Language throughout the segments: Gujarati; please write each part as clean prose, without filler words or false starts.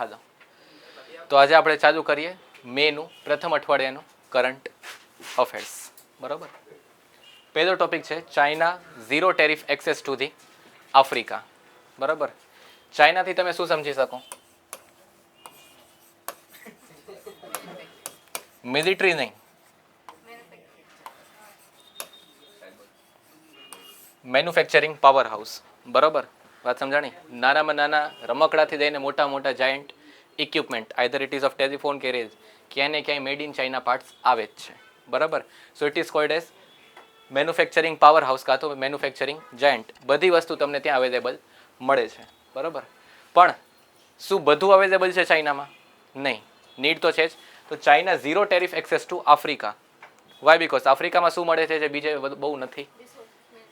હાલો, તો આજે આપણે ચાલુ કરીએ મેનું પ્રથમ અઠવાડિયાનું કરંટ અફેર્સ. બરાબર. પહેલો ટોપિક છે China zero tariff access to the Africa. બરાબર. ચાઇનાથી તમે શું સમજી શકો? મિલિટરી નહીં, મેન્યુફેક્ચરિંગ પાવર હાઉસ. બરાબર, વાત સમજાણી? નાનામાં નાના રમકડાથી લઈને મોટા મોટા giant equipment, either it ease of telephone carriage, ક્યાંય ને ક્યાંય મેડ ઇન ચાઇના પાર્ટ્સ આવે જ છે. બરાબર. So it is called as manufacturing power house કાં તો મેન્યુફેક્ચરિંગ જાયન્ટ. બધી વસ્તુ તમને ત્યાં અવેલેબલ મળે છે. બરાબર. પણ શું બધું અવેલેબલ છે ચાઇનામાં? નહીં. નીડ તો છે જ. તો China zero tariff access to Africa. Why? Because આફ્રિકામાં શું મળે છે જે બીજે બહુ નથી?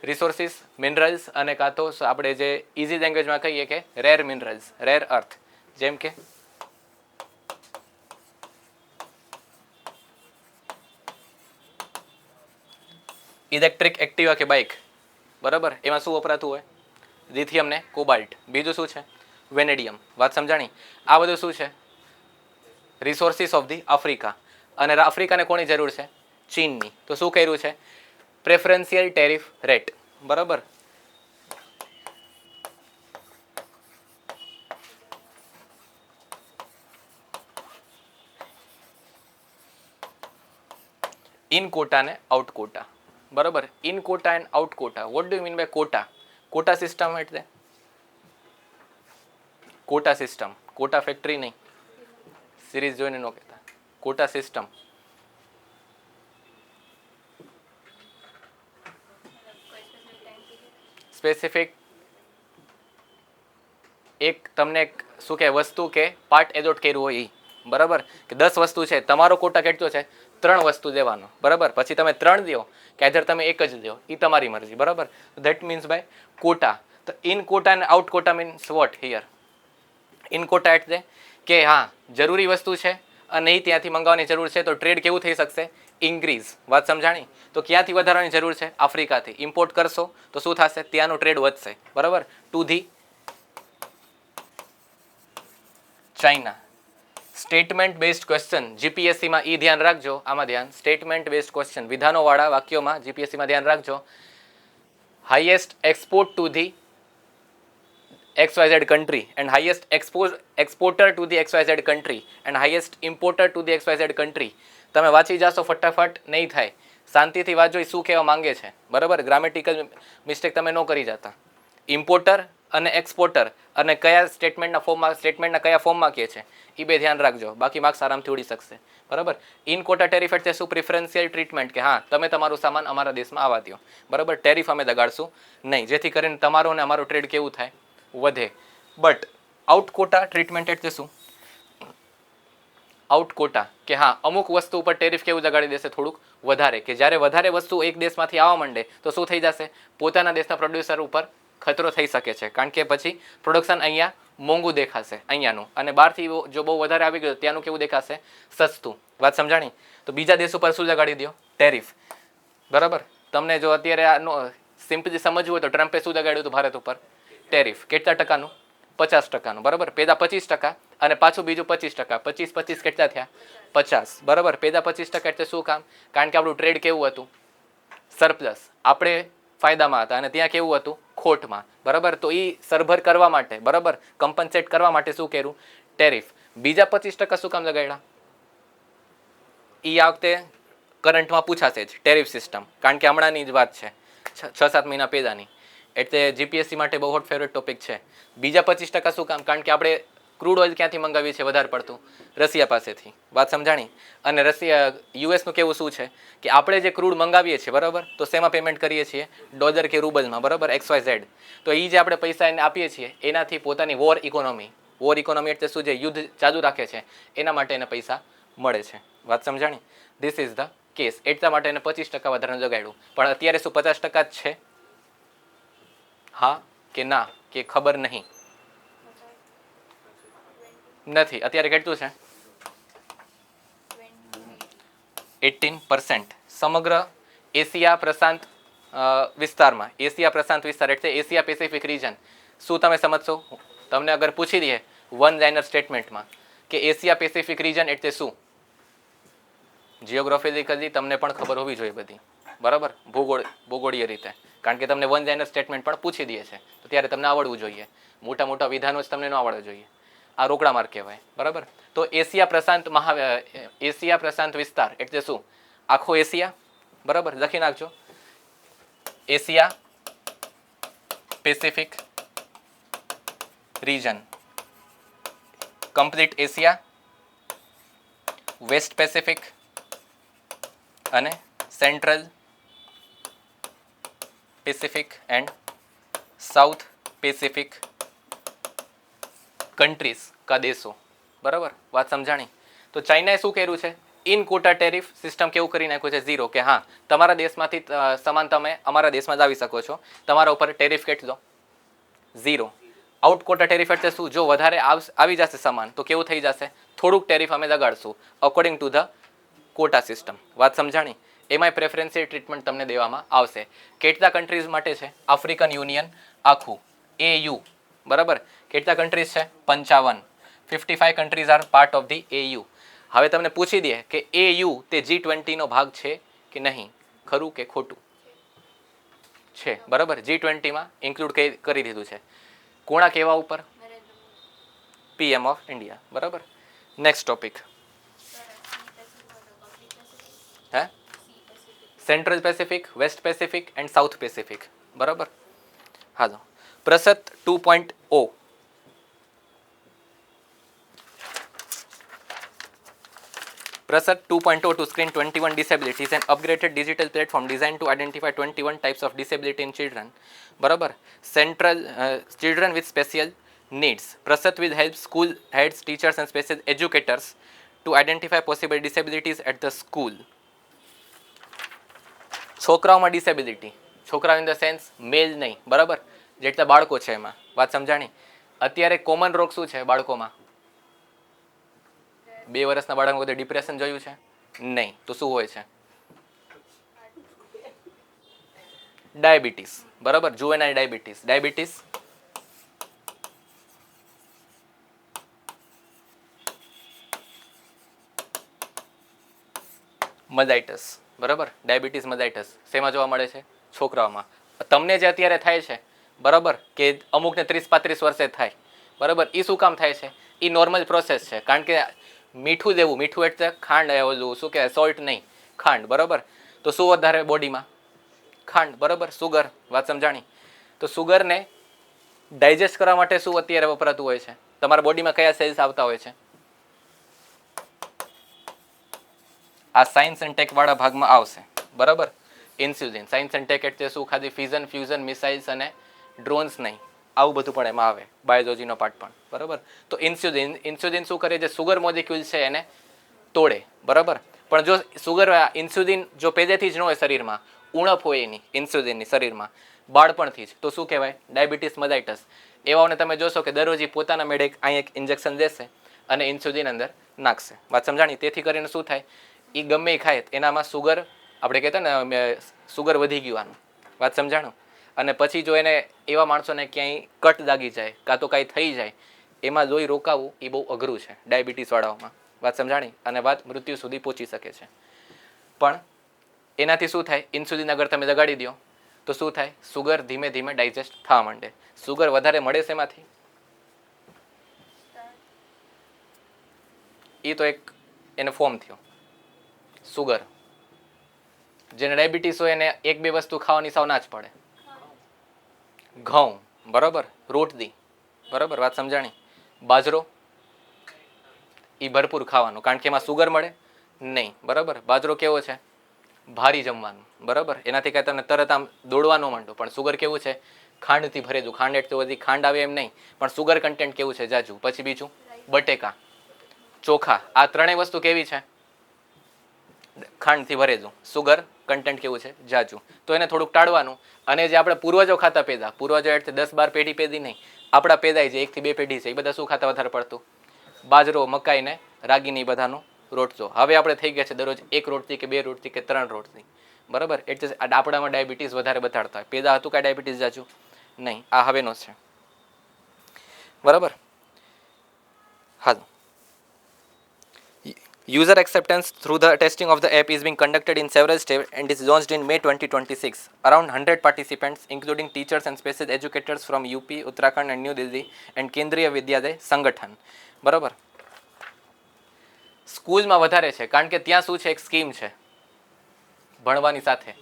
રિસોર્સિસ, મિનરલ્સ, અને કાં તો આપણે જે ઇઝી લેંગ્વેજમાં કહીએ કે રેર મિનરલ્સ, રેર અર્થ, જેમ કે ઇલેક્ટ્રિક એક્ટિવા કે બાઇક. બરાબર. એમાં શું વપરાતું હોય? લિથિયમ ને કોબાલ્ટ. બીજું શું છે? વેનેડિયમ. વાત સમજાણી? આ બધું શું છે? Resources of the Africa. અને આફ્રિકાને કોની જરૂર છે? ચીનની. તો શું કર્યું છે? Preferential tariff rate. બરાબર. ઇન કોટા ને આઉટ કોટા. બરાબર. In quota and out quota. What do you mean by quota? Quota system એટલે કોટા સિસ્ટમ, કોટા ફેક્ટરી નહીં. સિરીઝ જોઈને ન કહેતા. Quota system. સ્પેસિફિક એક તમને શું કે વસ્તુ કે પાર્ટ એલોટ કર્યું હોય એ. બરાબર. કે 10 વસ્તુ છે, તમારો કોટા કેટલો છે? 3 વસ્તુ દેવાનો. બરાબર. પછી તમે 3 દો કે આધર તમે એક જ દો, એ તમારી મરજી. બરાબર. That means by quota. તો ઇન કોટા અને out quota means what here? In quota એટલે કે હા જરૂરી વસ્તુ છે અને એ ત્યાંથી મંગાવવાની જરૂર છે, તો ટ્રેડ કેવું થઈ શકશે? ઇન્ક્રીઝ. વાત સમજાણી? તો ક્યાંથી વધારવાની જરૂર છે? આફ્રિકાથી. ઇમ્પોર્ટ કરશો તો શું થશે? ત્યાંનો ટ્રેડ વધશે. બરાબર. To the China. Statement based question જીપીએસસીમાં એ ધ્યાન રાખજો. આમાં ધ્યાન, સ્ટેટમેન્ટ બેઝડ ક્વેશ્ચન વિધાનોવાળા વાક્યોમાં જીપીએસસીમાં ધ્યાન રાખજો. Highest export to the XYZ country and highest exporter to the XYZ country and highest importer to the XYZ country. તમે વાંચી જાશો ફટાફટ, નહીં થાય. શાંતિથી વાંચો એ શું કહેવા માંગે છે. બરાબર. ગ્રામેટિકલ મિસ્ટેક તમે ન કરી જતા. ઇમ્પોર્ટર અને એક્સપોર્ટર અને કયા સ્ટેટમેન્ટના ફોર્મમાં, સ્ટેટમેન્ટના કયા ફોર્મમાં કહે છે એ બે ધ્યાન રાખજો. બાકી માર્ક્સ આરામથી ઉડી શકશે. બરાબર. ઇન કોટા ટેરિફ એટલે શું? પ્રિફરન્શિયલ ટ્રીટમેન્ટ, કે હા તમે તમારું સામાન અમારા દેશમાં આવવા દો. બરાબર. ટેરિફ અમે લગાડશું નહીં, જેથી કરીને તમારો અને અમારો ટ્રેડ કેવું થાય? વધે. બટ આઉટ કોટા ટ્રીટમેન્ટ એટલે શું? આઉટ કોટા કે હા અમુક વસ્તુ ઉપર ટેરિફ કેવું લગાડી દેશે? થોડુંક વધારે. કે જ્યારે વધારે વસ્તુ એક દેશમાંથી આવવા માંડે તો શું થઈ જશે? પોતાના દેશના પ્રોડ્યુસર ઉપર ખતરો થઈ શકે છે. કારણ કે પછી પ્રોડક્શન અહીંયા મોંઘું દેખાશે અહીંયાનું, અને બહારથી જો બહુ વધારે આવી ગયું ત્યાંનું કેવું દેખાશે? સસ્તું. વાત સમજાણી? તો બીજા દેશ ઉપર શું લગાડી દો? ટેરિફ. બરાબર. તમને જો અત્યારે આ સિમ્પલી સમજવું હોય તો ટ્રમ્પે શું લગાડ્યું હતું ભારત ઉપર? ટેરિફ. કેટલા ટકાનું? 50%. બરાબર. પેદા 25% અને પાછું બીજું 25%. 25 કેટલા થયા? 50. બરાબર. પેદા 25% એટલે શું કામ? કારણ કે આપણું ટ્રેડ કેવું હતું? સરપ્લસ. આપણે ફાયદામાં હતા અને ત્યાં કેવું હતું? ખોટમાં. બરાબર. તો એ સરભર કરવા માટે, બરાબર, કમ્પન્સેટ કરવા માટે શું કર્યું? ટેરિફ. બીજા 25% શું કામ લગાડ્યા? એ આ વખતે કરંટમાં પૂછાશે જ ટેરિફ સિસ્ટમ, કારણ કે હમણાંની જ વાત છે, 6-7 મહિના પહેલાની. એટલે જીપીએસસી માટે બહુ હોટ ફેવરેટ ટોપિક છે. બીજા 25% શું કામ? કારણ કે આપણે ક્રૂડ ઓઇલ ક્યાંથી મંગાવીએ છીએ વધારે પડતું? રશિયા પાસેથી. વાત સમજાણી? અને રશિયા યુએસનું કેવું શું છે કે આપણે જે ક્રૂડ મંગાવીએ છીએ, બરાબર, તો શેમાં પેમેન્ટ કરીએ છીએ? ડોલર કે રૂબલમાં. બરાબર. XYZ. તો એ જે આપણે પૈસા એને આપીએ છીએ એનાથી પોતાની વોર ઇકોનોમી એટલે શું? જે યુદ્ધ ચાલુ રાખે છે એના માટે એને પૈસા મળે છે. વાત સમજાણી? This is the case. એટલા માટે એને 25% વધારે લગાડ્યું. પણ અત્યારે શું 50% જ છે? હા કે ના? કે ખબર નહીં? નથી. અત્યારે કેટલું છે? 18%. સમગ્ર એશિયા પ્રશાંત વિસ્તારમાં. એશિયા પ્રશાંત વિસ્તાર એટલે એશિયા પેસિફિક રીજન. શું તમે સમજશો? તમને અગર પૂછી દઈએ વન લાઇનર સ્ટેટમેન્ટમાં કે એશિયા પેસિફિક રિજન એટલે શું. જિયોગ્રાફિકલી તમને પણ ખબર હોવી જોઈએ બધી, બરાબર, ભૂગોળીય રીતે, કારણ કે તમને વન લાઇનર સ્ટેટમેન્ટ પણ પૂછી દે છે, તો ત્યારે તમને આવડવું જોઈએ. મોટા મોટા વિધાનો જ તમને ન આવડવું જોઈએ. આ રોકડા માર્ક કહેવાય, બરાબર. તો એશિયા પ્રશાંત વિસ્તાર એટલે શું? આખો એશિયા, બરાબર, લખી નાખજો. Asia Pacific region, complete Asia, west Pacific અને central Pacific and south Pacific countries કા દેશો, બરાબર. વાત સમજાણી. તો ચાઇનાએ શું કર્યું છે? ઇન કોટા ટેરિફ સિસ્ટમ કેવું કરી નાખ્યું છે? 0, કે હા તમારા દેશમાંથી સામાન તમે અમારા દેશમાં જ આવી શકો છો, તમારા ઉપર ટેરિફ કેટલો? 0. આઉટ કોટા ટેરિફ એટલે શું? જો વધારે આવી જશે સામાન તો કેવું થઈ જશે? થોડુંક ટેરિફ અમે લગાડશું according to the quota system. વાત સમજાણી. એમાંય પ્રેફરન્શિયલ ટ્રીટમેન્ટ તમને દેવામાં આવશે. કેટલા કન્ટ્રીઝ માટે છે? આફ્રિકન યુનિયન આખું, AU, બરાબર. કેટલા કન્ટ્રીઝ છે? 55. 55 countries are part of the AU. હવે તમને પૂછી દે કે AU તે G20 નો ભાગ છે કે નહીં, ખરું કે ખોટું? છે, બરાબર. G20 માં ઇન્ક્લુડ કરી દીધું છે. કોણા કેવા ઉપર? PM ઓફ ઇન્ડિયા, બરાબર. Next topic. હે? Central Pacific, west Pacific and south Pacific, બરાબર. હાલો. Prasad 2.0. Prasad 2.0 to screen 21 disabilities, an upgraded digital platform designed to identify 21 types of disability in children. બરાબર. Central children with special needs. Prasad will help school heads, teachers and special educators to identify possible disabilities at the school. છોકરાઓમાં ડિસેબિલિટી, છોકરાઓ ઇન ધ સેન્સ મેલ નહીં, બરાબર, જેટલા બાળકો છે એમાં. વાત સમજાણી. અત્યારે કોમન રોગ શું છે બાળકોમાં? 2 વર્ષના બાળકમાં બધે ડિપ્રેશન જોયું છે? નહીં. તો શું હોય છે? ડાયાબિટીસ, બરાબર. જુવેનાઇલ ડાયાબિટીસ, મલાઇટસ, બરાબર. ડાયાબિટીસ મલાઇટસ શેમાં જોવા મળે છે? છોકરાઓમાં. તમને જે અત્યારે થાય છે, બરાબર, કે અમુકને 30-35 વર્ષે થાય, બરાબર, એ શું કામ થાય છે? એ નોર્મલ પ્રોસેસ છે, કારણ કે મીઠું દેવું, મીઠું એટલે ખાંડ, ઓલું શું કહેવાય, સોલ્ટ નહીં, ખાંડ, બરાબર. તો શું વધારે બોડીમાં? ખાંડ, બરાબર. સુગર. વાત સમજાણી. તો સુગરને ડાયજેસ્ટ કરવા માટે શું અત્યારે વપરાતું હોય છે? તમારા બોડીમાં કયા સેલ્સ આવતા હોય છે? આ સાયન્સ એન્ડ ટેક વાળા ભાગમાં આવશે, બરાબર. ઇન્સ્યુલિન. સાયન્સ એન્ડ ટેક એટલે શું? ખાલી ફ્યુઝન, મિસાઇલ્સ અને ડ્રોન્સ નહીં, આવું બધું પણ એમાં આવે, બાયોલોજીનો પાર્ટ પણ, બરાબર. તો ઇન્સ્યુલિન શું કરે? જે સુગર મોલિક્યુલ છે એને તોડે, બરાબર. પણ જો ઇન્સ્યુલિન જો પહેલેથી જ ન હોય શરીરમાં, ઉણપ હોય એની ઇન્સ્યુલિનની શરીરમાં બાળપણથી જ, તો શું કહેવાય? ડાયાબિટીસ મલાઇટસ. એવાઓને તમે જોશો કે દરરોજ પોતાના મેળે અહીં એક ઇન્જેક્શન લેશે અને ઇન્સ્યુલિન અંદર નાખશે. વાત સમજાણી. તેથી કરીને શું થાય? એ ગમે એ ખાય એનામાં સુગર, આપણે કહેતા ને સુગર વધી ગયું. વાત સમજાણું. અને પછી જો એને એવા માણસોને ક્યાંય કટ લાગી જાય કાં તો કાંઈ થઈ જાય, એમાં લોહી રોકાવું એ બહુ અઘરું છે ડાયાબિટીસવાળાઓમાં. વાત સમજાણી. અને વાત મૃત્યુ સુધી પહોંચી શકે છે. પણ એનાથી શું થાય? ઇન્સ્યુલિન અગર તમે લગાડી દો તો શું થાય? સુગર ધીમે ધીમે ડાયજેસ્ટ થવા માંડે. સુગર વધારે મળે છે એમાંથી? એ તો એક એને ફોર્મ થયો સુગર. જેને ડાયાબિટીસ હોય એને 1-2 વસ્તુ ખાવાની સાવ ના જ પડે. ઘઉં, બરાબર, રોટલી, બરાબર. વાત સમજાણી. બાજરો એ ભરપૂર ખાવાનું, કારણ કે એમાં સુગર મળે નહીં, બરાબર. બાજરો કેવો છે? ભારી જમવાનું, બરાબર. એનાથી કાંઈ તમને તરત આમ દોડવા ન માંડો. પણ સુગર કેવું છે? ખાંડથી ભરેલું. ખાંડ એટલે બધી ખાંડ આવે એમ નહીં, પણ સુગર કન્ટેન્ટ કેવું છે? જાજુ. પછી બીજું બટેકા, ચોખા. આ ત્રણેય વસ્તુ કેવી છે? ખાંડથી ભરેલું. સુગર કન્ટેન્ટ કેવું છે? જાજુ. તો એને થોડુંક ટાળવાનું. અને જે આપણે પૂર્વજો ખાતા પેદા, પૂર્વજો એટલે 10-12 પેઢી પેદી નહીં, આપણા પેદાય છે 1 થી 2 પેઢી છે, એ બધા શું ખાતા વધારે પડતું? બાજરો, મકાઈ ને રાગીની બધાનું રોટલો. હવે આપણે થઈ ગયા છે દરરોજ 1 રોટલી કે 2 રોટલી કે 3 રોટલી, બરાબર. એટલે આપણામાં ડાયાબિટીસ વધારે બતાડતા હોય. પેદા હતું કાંઈ ડાયાબિટીસ જાજુ નહીં. આ હવેનો છે, બરાબર. હા, user acceptance through the testing of the app is being conducted in several states and is launched in May 2026. Around 100 participants, including teachers and special educators from UP, Uttarakhand and New Delhi and કેન્દ્રીય વિદ્યાલય સંગઠન. બરાબર, સ્કૂલમાં વધારે છે કારણ કે ત્યાં શું છે, એક સ્કીમ છે ભણવાની સાથે.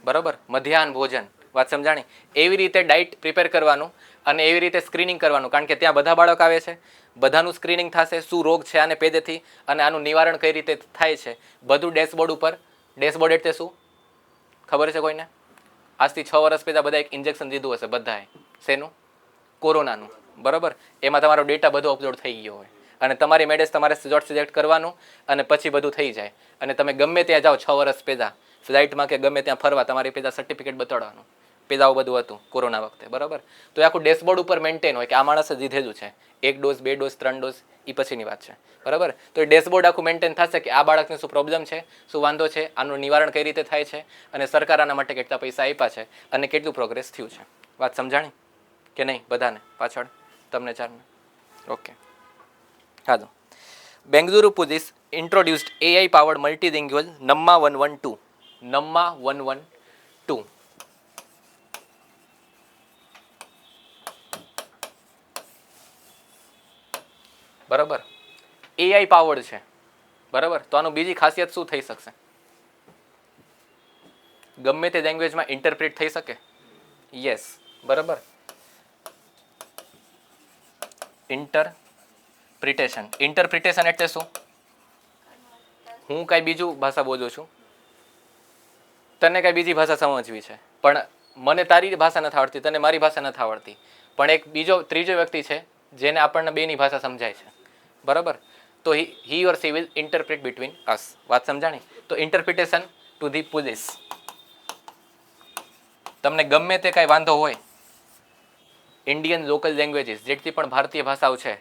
બરાબર, મધ્યાહન ભોજન, વાત સમજાણી. એવી રીતે ડાયટ પ્રિપેર કરવાનું અને એવી રીતે સ્ક્રીનિંગ કરવાનું, કારણ કે ત્યાં બધા બાળક આવે છે, બધાનું સ્ક્રીનિંગ થશે, શું રોગ છે આને પેદેથી અને આનું નિવારણ કઈ રીતે થાય છે, બધું ડેશબોર્ડ ઉપર. ડેશબોર્ડ એટલે શું ખબર છે કોઈને? આજથી 6 વર્ષ પહેલાં બધા એક ઇન્જેક્શન દીધું હશે બધાએ. શેનું? કોરોનાનું. બરાબર, એમાં તમારો ડેટા બધો અપલોડ થઈ ગયો હોય અને તમારી મેડેસ તમારે સ્લોટ સિલેક્ટ કરવાનું અને પછી બધું થઈ જાય અને તમે ગમે ત્યાં જાઓ 6 વર્ષ પહેલાં ફ્લાઇટમાં કે ગમે ત્યાં ફરવા, તમારી પહેલાં સર્ટિફિકેટ બતાડવાનું. પહેલાં આવું બધું હતું કોરોના વખતે. બરાબર, તો એ આખું ડેશબોર્ડ ઉપર મેન્ટેન હોય કે આ માણસે લીધેલું છે, 1 ડોઝ 2 ડોઝ 3 ડોઝ, એ પછીની વાત છે. બરાબર, તો એ ડેશબોર્ડ આખું મેન્ટેન થશે કે આ બાળકને શું પ્રોબ્લેમ છે, શું વાંધો છે, આનું નિવારણ કઈ રીતે થાય છે અને સરકાર આના માટે કેટલા પૈસા આપ્યા છે અને કેટલું પ્રોગ્રેસ થયું છે. વાત સમજાણી કે નહીં બધાને? પાછળ તમને ચારને ઓકે. હા, તો Bengaluru police introduced AI powered multilingual NAMMA 112. NAMMA 112. બરાબર, AI પાવર્ડ છે. બરાબર, તો આનું બીજી ખાસિયત શું થઈ શકશે? ગમે તે લેંગ્વેજમાં ઇન્ટરપ્રિટ થઈ શકે. યસ, બરાબર. ઇન્ટરપ્રિટેશન એટલે શું? હું કઈ બીજું ભાષા બોલું છું, તને કઈ બીજી ભાષા સમજવી છે, પણ મને તારી ભાષા નથી આવડતી, તને મારી ભાષા નથી આવડતી, પણ એક ત્રીજો વ્યક્તિ છે જેને આપણને બેની ભાષા સમજાય છે. બરાબર, તો he or she will interpret between us. વાત સમજાણી? તો ઇન્ટરપ્રિટેશન ટુ ધી પોલીસ. તમને ગમે તે કાંઈ વાંધો હોય, ઇન્ડિયન લોકલ લેંગ્વેજીસ જેટલી પણ ભારતીય ભાષાઓ છે,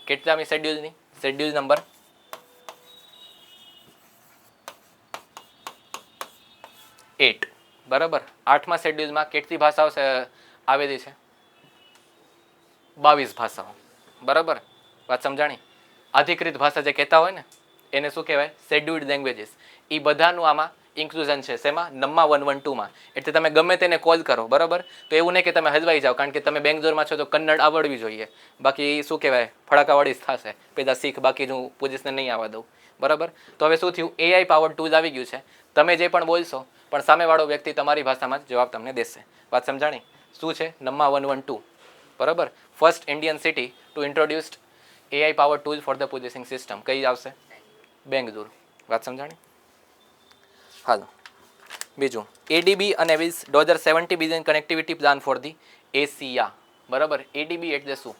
કેટલામી શેડ્યુલની? Schedule number 8. બરાબર, 8મા શેડ્યુલમાં કેટલી ભાષાઓ આવેલી છે? 22 ભાષાઓ. બરાબર, વાત સમજાણી? અધિકૃત ભાષા જે કહેતા હોય ને એને શું કહેવાય? Scheduled languages. એ બધાનું આમાં ઇન્ક્લુઝન છે. શેમાં? નમ્મા 112માં. એટલે તમે ગમે તેને કોલ કરો, બરાબર, તો એવું નહીં કે તમે હલવાઈ જાઓ, કારણ કે તમે બેંગ્લોરમાં છો તો કન્નડ આવડવી જોઈએ, બાકી શું કહેવાય ફડાકાવાળી જ થશે, પેલા શીખ, બાકી હું પોલીસને નહીં આવવા દઉં. બરાબર, તો હવે શું થયું? AI પાવર ટૂલ આવી ગયું છે. તમે જે પણ બોલશો પણ સામેવાળો વ્યક્તિ તમારી ભાષામાં જ જવાબ તમને દેશે. વાત સમજાણી? શું છે? નમ્મા 112. બરાબર, first Indian city to introduced AI power tool for the policing system. કઈ આવશે? બેંગલુરુ. વાત સમજાણી? હાલો, બીજું ADB અને 2070 billion connectivity plan for the Asia. બરાબર, ADB એટલે શું?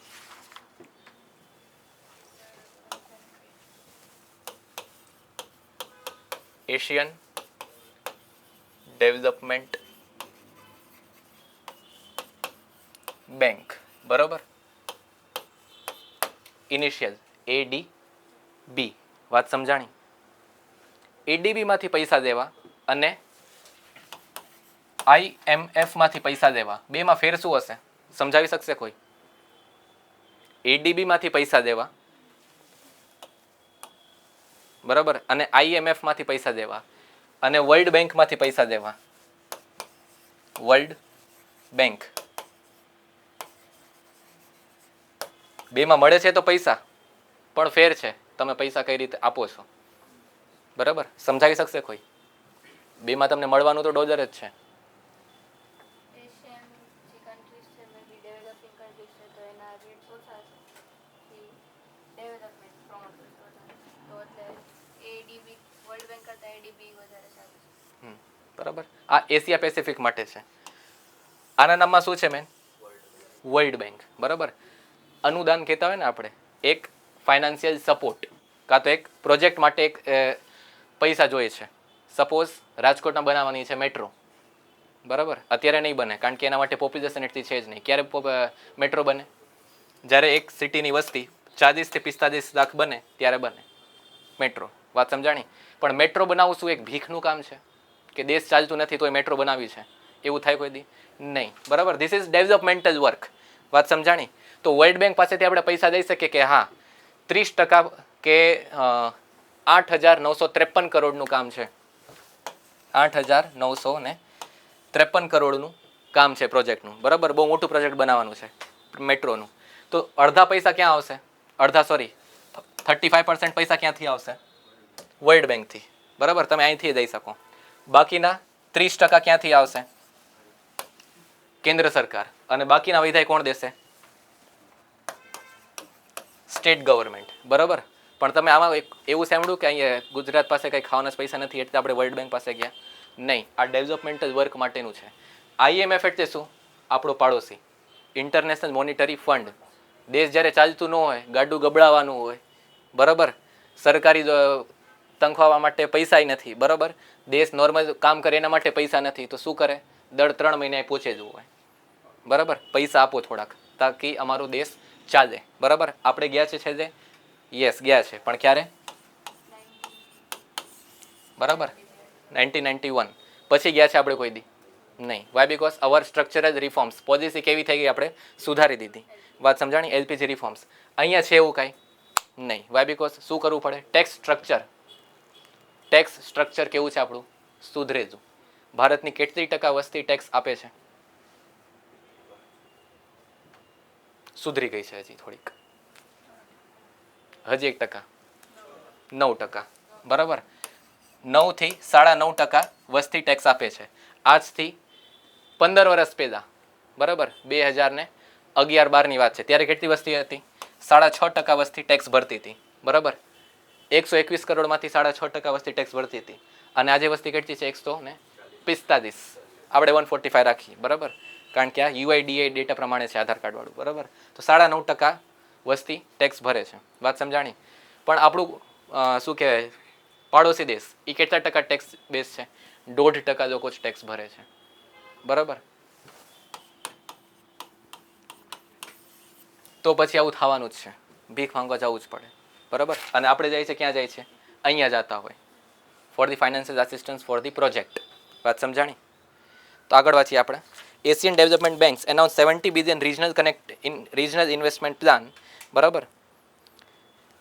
Asian development bank. બરાબર, ઇનિશિયલ ADB. વાત સમજાણી? ADB માંથી પૈસા દેવા અને IMF માંથી પૈસા દેવા, બેમાં ફેર શું હશે? સમજાવી શકશે કોઈ? ADB માંથી પૈસા દેવા, બરાબર, અને IMF માંથી પૈસા દેવા અને વર્લ્ડ બેંક માંથી પૈસા દેવા. વર્લ્ડ બેંક, બેમાં મળે છે તો પૈસા, પણ ફેર છે તમે પૈસા કઈ રીતે આપો છો. બરાબર, સમજાવી શકશે કોઈ? બેમાં તમને મળવાનું તો ડોલર જ છે. બરાબર, આ એશિયા પેસિફિક માટે છે. આના નામમાં શું છે મેન? World bank. બરાબર, અનુદાન કહેતા હોય ને આપણે, એક ફાઇનાન્શિયલ સપોર્ટ કાં તો એક પ્રોજેક્ટ માટે એક પૈસા જોઈએ છે. સપોઝ રાજકોટમાં બનાવવાની છે મેટ્રો. બરાબર, અત્યારે નહીં બને કારણ કે એના માટે પોપ્યુલેશન એટલી છે જ નહીં. ક્યારે મેટ્રો બને? જ્યારે એક સિટીની વસ્તી 40 થી 45 લાખ બને ત્યારે બને મેટ્રો. વાત સમજાણી? પણ મેટ્રો બનાવવું શું એક ભીખનું કામ છે કે દેશ ચાલતું નથી તો એ મેટ્રો બનાવી છે એવું થાય કોઈ દી નહીં. બરાબર, ધીસ ઇઝ ડેવલપમેન્ટલ વર્ક. વાત સમજાણી? તો વર્લ્ડ બેંક પાસેથી આપણે પૈસા લઈ શકીએ કે હા 30% કે 8,953 કરોડનું કામ છે, 8,953 કરોડનું કામ છે પ્રોજેક્ટનું, બરાબર. બહુ મોટું પ્રોજેક્ટ બનાવવાનું છે મેટ્રોનું. તો અડધા પૈસા ક્યાં આવશે? 35% પૈસા ક્યાંથી આવશે? વર્લ્ડ બેંકથી, બરાબર. તમે અહીંથી દઈ શકો. બાકીના 30% ક્યાંથી આવશે? કેન્દ્ર સરકાર. અને બાકીના વિધાય કોણ દેશે? સ્ટેટ ગવર્મેન્ટ, બરાબર. પણ તમે આમાં એવું સાંભળ્યું કે અહીંયા ગુજરાત પાસે કંઈ ખાવાના પૈસા નથી એટલે આપણે વર્લ્ડ બેંક પાસે ગયા? નહીં, આ ડેવલપમેન્ટલ વર્ક માટેનું છે. IMF એટલે શું? આપણો પાડોશી, ઇન્ટરનેશનલ મોનિટરી ફંડ. દેશ જ્યારે ચાલતું ન હોય, ગાડું ગબડાવવાનું હોય, બરાબર, સરકારી તનખાવા માટે પૈસા નથી, બરાબર, દેશ નોર્મલ કામ કરે એના માટે પૈસા નથી, તો શું કરે? દર 3 મહિને પૂછે જવું હોય, બરાબર, પૈસા આપો થોડાક તાકી અમારો દેશ ચાલે, બરાબર. આપણે ગયા છે છેલ્લે? યસ, ગયા છે. પણ ક્યારે? બરાબર, 1991 પછી ગયા છે આપણે કોઈ દી નહીં. Why? Because our structural reforms, policy કેવી થઈ ગઈ? આપણે સુધારી દીધી. વાત સમજાણી? LPG reforms. અહીંયા છે એવું કાંઈ નહીં. વાય? બીકોઝ શું કરવું પડે? ટેક્સ સ્ટ્રક્ચર કેવું છે આપણું? સુધરેલું. ભારતની કેટલી ટકા વસ્તી ટેક્સ આપે છે? સુધરી ગઈ છે હજી થોડીક, હજી 1%, 9%, બરાબર. 9 થી 9.5% વસ્તી ટેક્સ આપે છે. આજથી 15 વર્ષ પહેલા, બરાબર, 2011-12ની વાત છે, ત્યારે કેટલી વસ્તી હતી? 6.5% વસ્તી ટેક્સ ભરતી હતી, બરાબર. 121 કરોડમાંથી 6.5% વસ્તી ટેક્સ ભરતી હતી. અને આજે વસ્તી કેટલી છે? 145. આપણે 145 રાખીએ, બરાબર, કારણ કે આ UIDA ડેટા પ્રમાણે છે, આધાર કાર્ડ વાળું, બરાબર. તો 9.5% વસ્તી ટેક્સ ભરે છે. વાત સમજાણી? પણ આપણું શું કહેવાય, પાડોશી દેશ, એ કેટલા ટકા ટેક્સ બેઝ છે? 1.5% લોકો જ ટેક્સ ભરે છે, બરાબર. તો પછી આવું થવાનું જ છે, ભીખ માંગવા જવું જ પડે, બરાબર. અને આપણે જાય છે ક્યાં જાય છે? અહીંયા જતા હોય for the financial assistance for the project. વાત સમજાણી? તો આગળ વાંચીએ આપણે. Asian development banks announce 70 billion regional investment plan, બરાબર.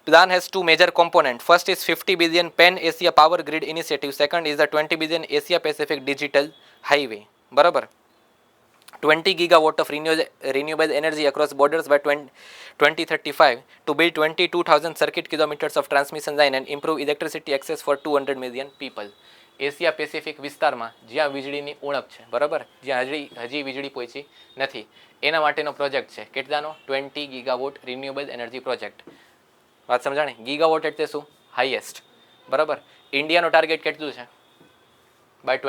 Plan has two major components. First is 50 billion Pan Asia Power Grid Initiative. Second is the 20 billion Asia Pacific Digital Highway. બરાબર. 20 gigawatt of renewable energy across borders by 2035 to build 22,000 circuit kilometers of transmission line and improve electricity access for 200 million people. Asia Pacific વિસ્તારમાં જ્યાં વીજળીની ઉણપ છે, બરાબર, જ્યાં હજી વીજળી પહોંચી નથી, એના માટેનો પ્રોજેક્ટ છે. કેટલાનો? 20 ગીગાવોટ રિન્યુએબલ એનર્જી પ્રોજેક્ટ. વાત સમજાણી? ગીગાવોટ એટલે શું? હાઈએસ્ટ, બરાબર. ઇન્ડિયાનો ટાર્ગેટ કેટલું છે? બાય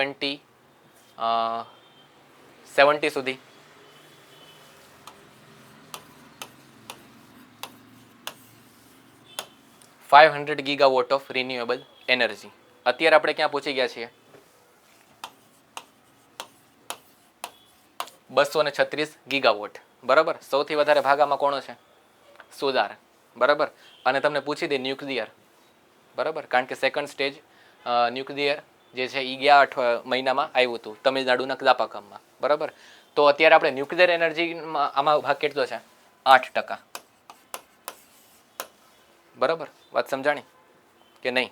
2070 સુધી 500 ગીગાવોટ ઓફ રિન્યુએબલ એનર્જી. અત્યારે આપણે ક્યાં પહોંચી ગયા છીએ? 236 ગીગાવોટ, બરાબર. સૌથી વધારે ભાગામાં કોનો છે? સોલાર, બરાબર. અને તમને પૂછી દે ન્યુક્લિયર, બરાબર, કારણ કે સેકન્ડ સ્ટેજ ન્યુક્લિયર જે છે એ ગયા મહિનામાં આવ્યું હતું તમિલનાડુના ક્લાપાકમમાં, બરાબર. તો અત્યારે આપણે ન્યુક્લિયર એનર્જીમાં આમાં ભાગ કેટલો છે? 8%, બરાબર. વાત સમજાણી કે નહીં?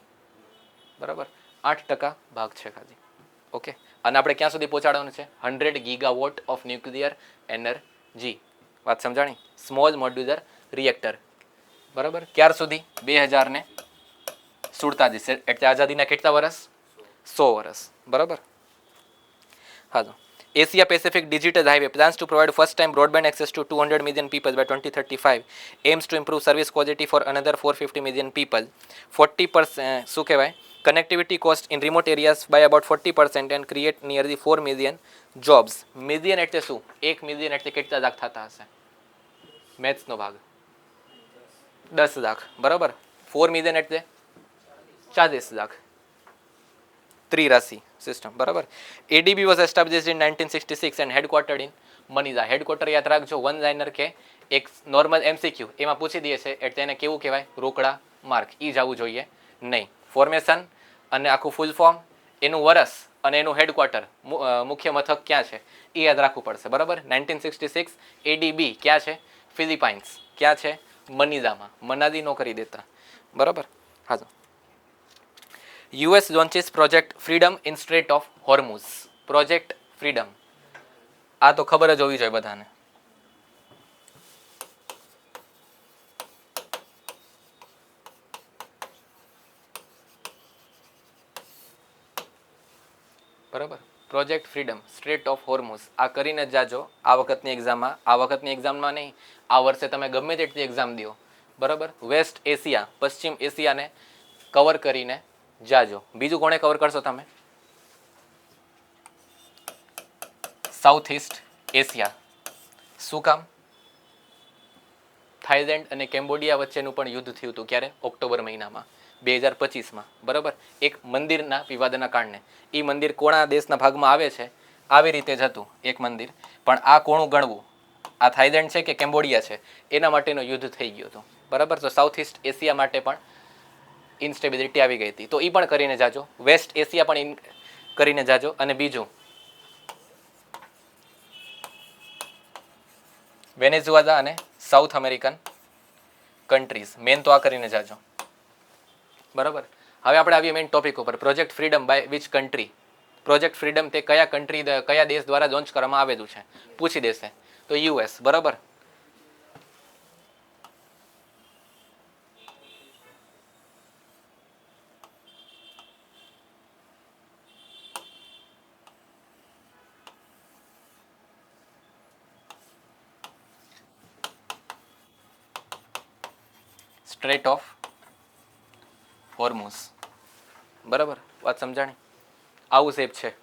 બરાબર, 8% ભાગ છે ખાલી. ઓકે. અને આપણે ક્યાં સુધી પહોંચાડવાનું છે? 100 ગીગાવોટ ઓફ ન્યુક્લિયર એનર્જી. વાત સમજાણી? સ્મોલ મોડ્યુલર રિએક્ટર, બરાબર. ક્યાર સુધી? 2047, એટલે આઝાદીના કેટલા વર્ષ? 100 વર્ષ, બરાબર. હાલો. Asia Pacific Digital Highway plans to provide first time broadband access to 200 million people by 2035, aims to improve service quality for another 450 million people. 40% શું કહેવાય, connectivity cost in remote areas by about 40% and create nearly 4 million jobs. Million એટલે શું? 1 મિલિયન એટલે કેટલા લાખ થતા હશે? મેથ્સનો ભાગ 10 લાખ, બરાબર. 4 મિલિયન એટલે 40 લાખ. ત્રિરાશી સિસ્ટમ, બરાબર. ADB was established in 1966 and headquartered in Manila. Headquarter યાદ રાખજો, વન લાઇનર કે એક નોર્મલ MCQ એમાં પૂછી દે છે, એટલે એને કેવું કહેવાય? રોકડા માર્ક. એ જવું જોઈએ નહીં. ફોર્મેશન અને આખું ફૂલ ફોર્મ, એનું વરસ અને એનું હેડક્વાર્ટર, મુખ્ય મથક ક્યાં છે એ યાદ રાખવું પડશે, બરાબર. 1966 ADB ક્યાં છે? ફિલિપાઇન્સ ક્યાં છે? મનીલામાં. મનાલી નો કરી દેતા, બરાબર. હા, US launches Project Freedom in Strait of Hormuz. Project Freedom, આ તો ખબર જ હોવી જોઈએ બધાને. બરાબર. Project Freedom Strait of Hormuz, આ કરીને જ જાજો આ વખતની એક્ઝામમાં. આ વખતની એક્ઝામમાં નહીં, આ વર્ષે તમે ગમે તેટલી એક્ઝામ દો, બરાબર. વેસ્ટ એશિયા, પશ્ચિમ એશિયાને કવર કરીને જાજો. બીજું કોણે કવર કરશો તમે? South East Asia. શું કામ? થાઈલેન્ડ અને કેમ્બોડિયા વચ્ચેનું પણ યુદ્ધ થયું હતું. ક્યારે? ઓક્ટોબર મહિનામાં 2025માં, બરાબર. એક મંદિરના વિવાદના કારણે. એ મંદિર કોણા દેશના ભાગમાં આવે છે, આવી રીતે જ હતું એક મંદિર. પણ આ કોણું ગણવું, આ થાઈલેન્ડ છે કે કેમ્બોડિયા છે, એના માટેનું યુદ્ધ થઈ ગયું હતું, બરાબર. તો સાઉથ ઈસ્ટ એશિયા માટે પણ ઇન્સ્ટેબિલિટી આવી ગઈ હતી, તો એ પણ કરીને જાજો. વેસ્ટ એશિયા પણ કરીને જાજો. અને બીજું વેનેઝુએલા અને સાઉથ અમેરિકન કન્ટ્રીઝ, મેન તો આ કરીને જાજો, બરાબર. હવે આપણે આવીએ મેઇન ટોપિક ઉપર. Project freedom by which country? Project freedom તે કયા કન્ટ્રી, કયા દેશ દ્વારા લોન્ચ કરવામાં આવેલું છે પૂછી દેશે. તો યુએસ, બરાબર. સ્ટ્રેટ ઓફ હોર્મુઝ, બરાબર. વાત સમજાણી? આવું શેપ છે.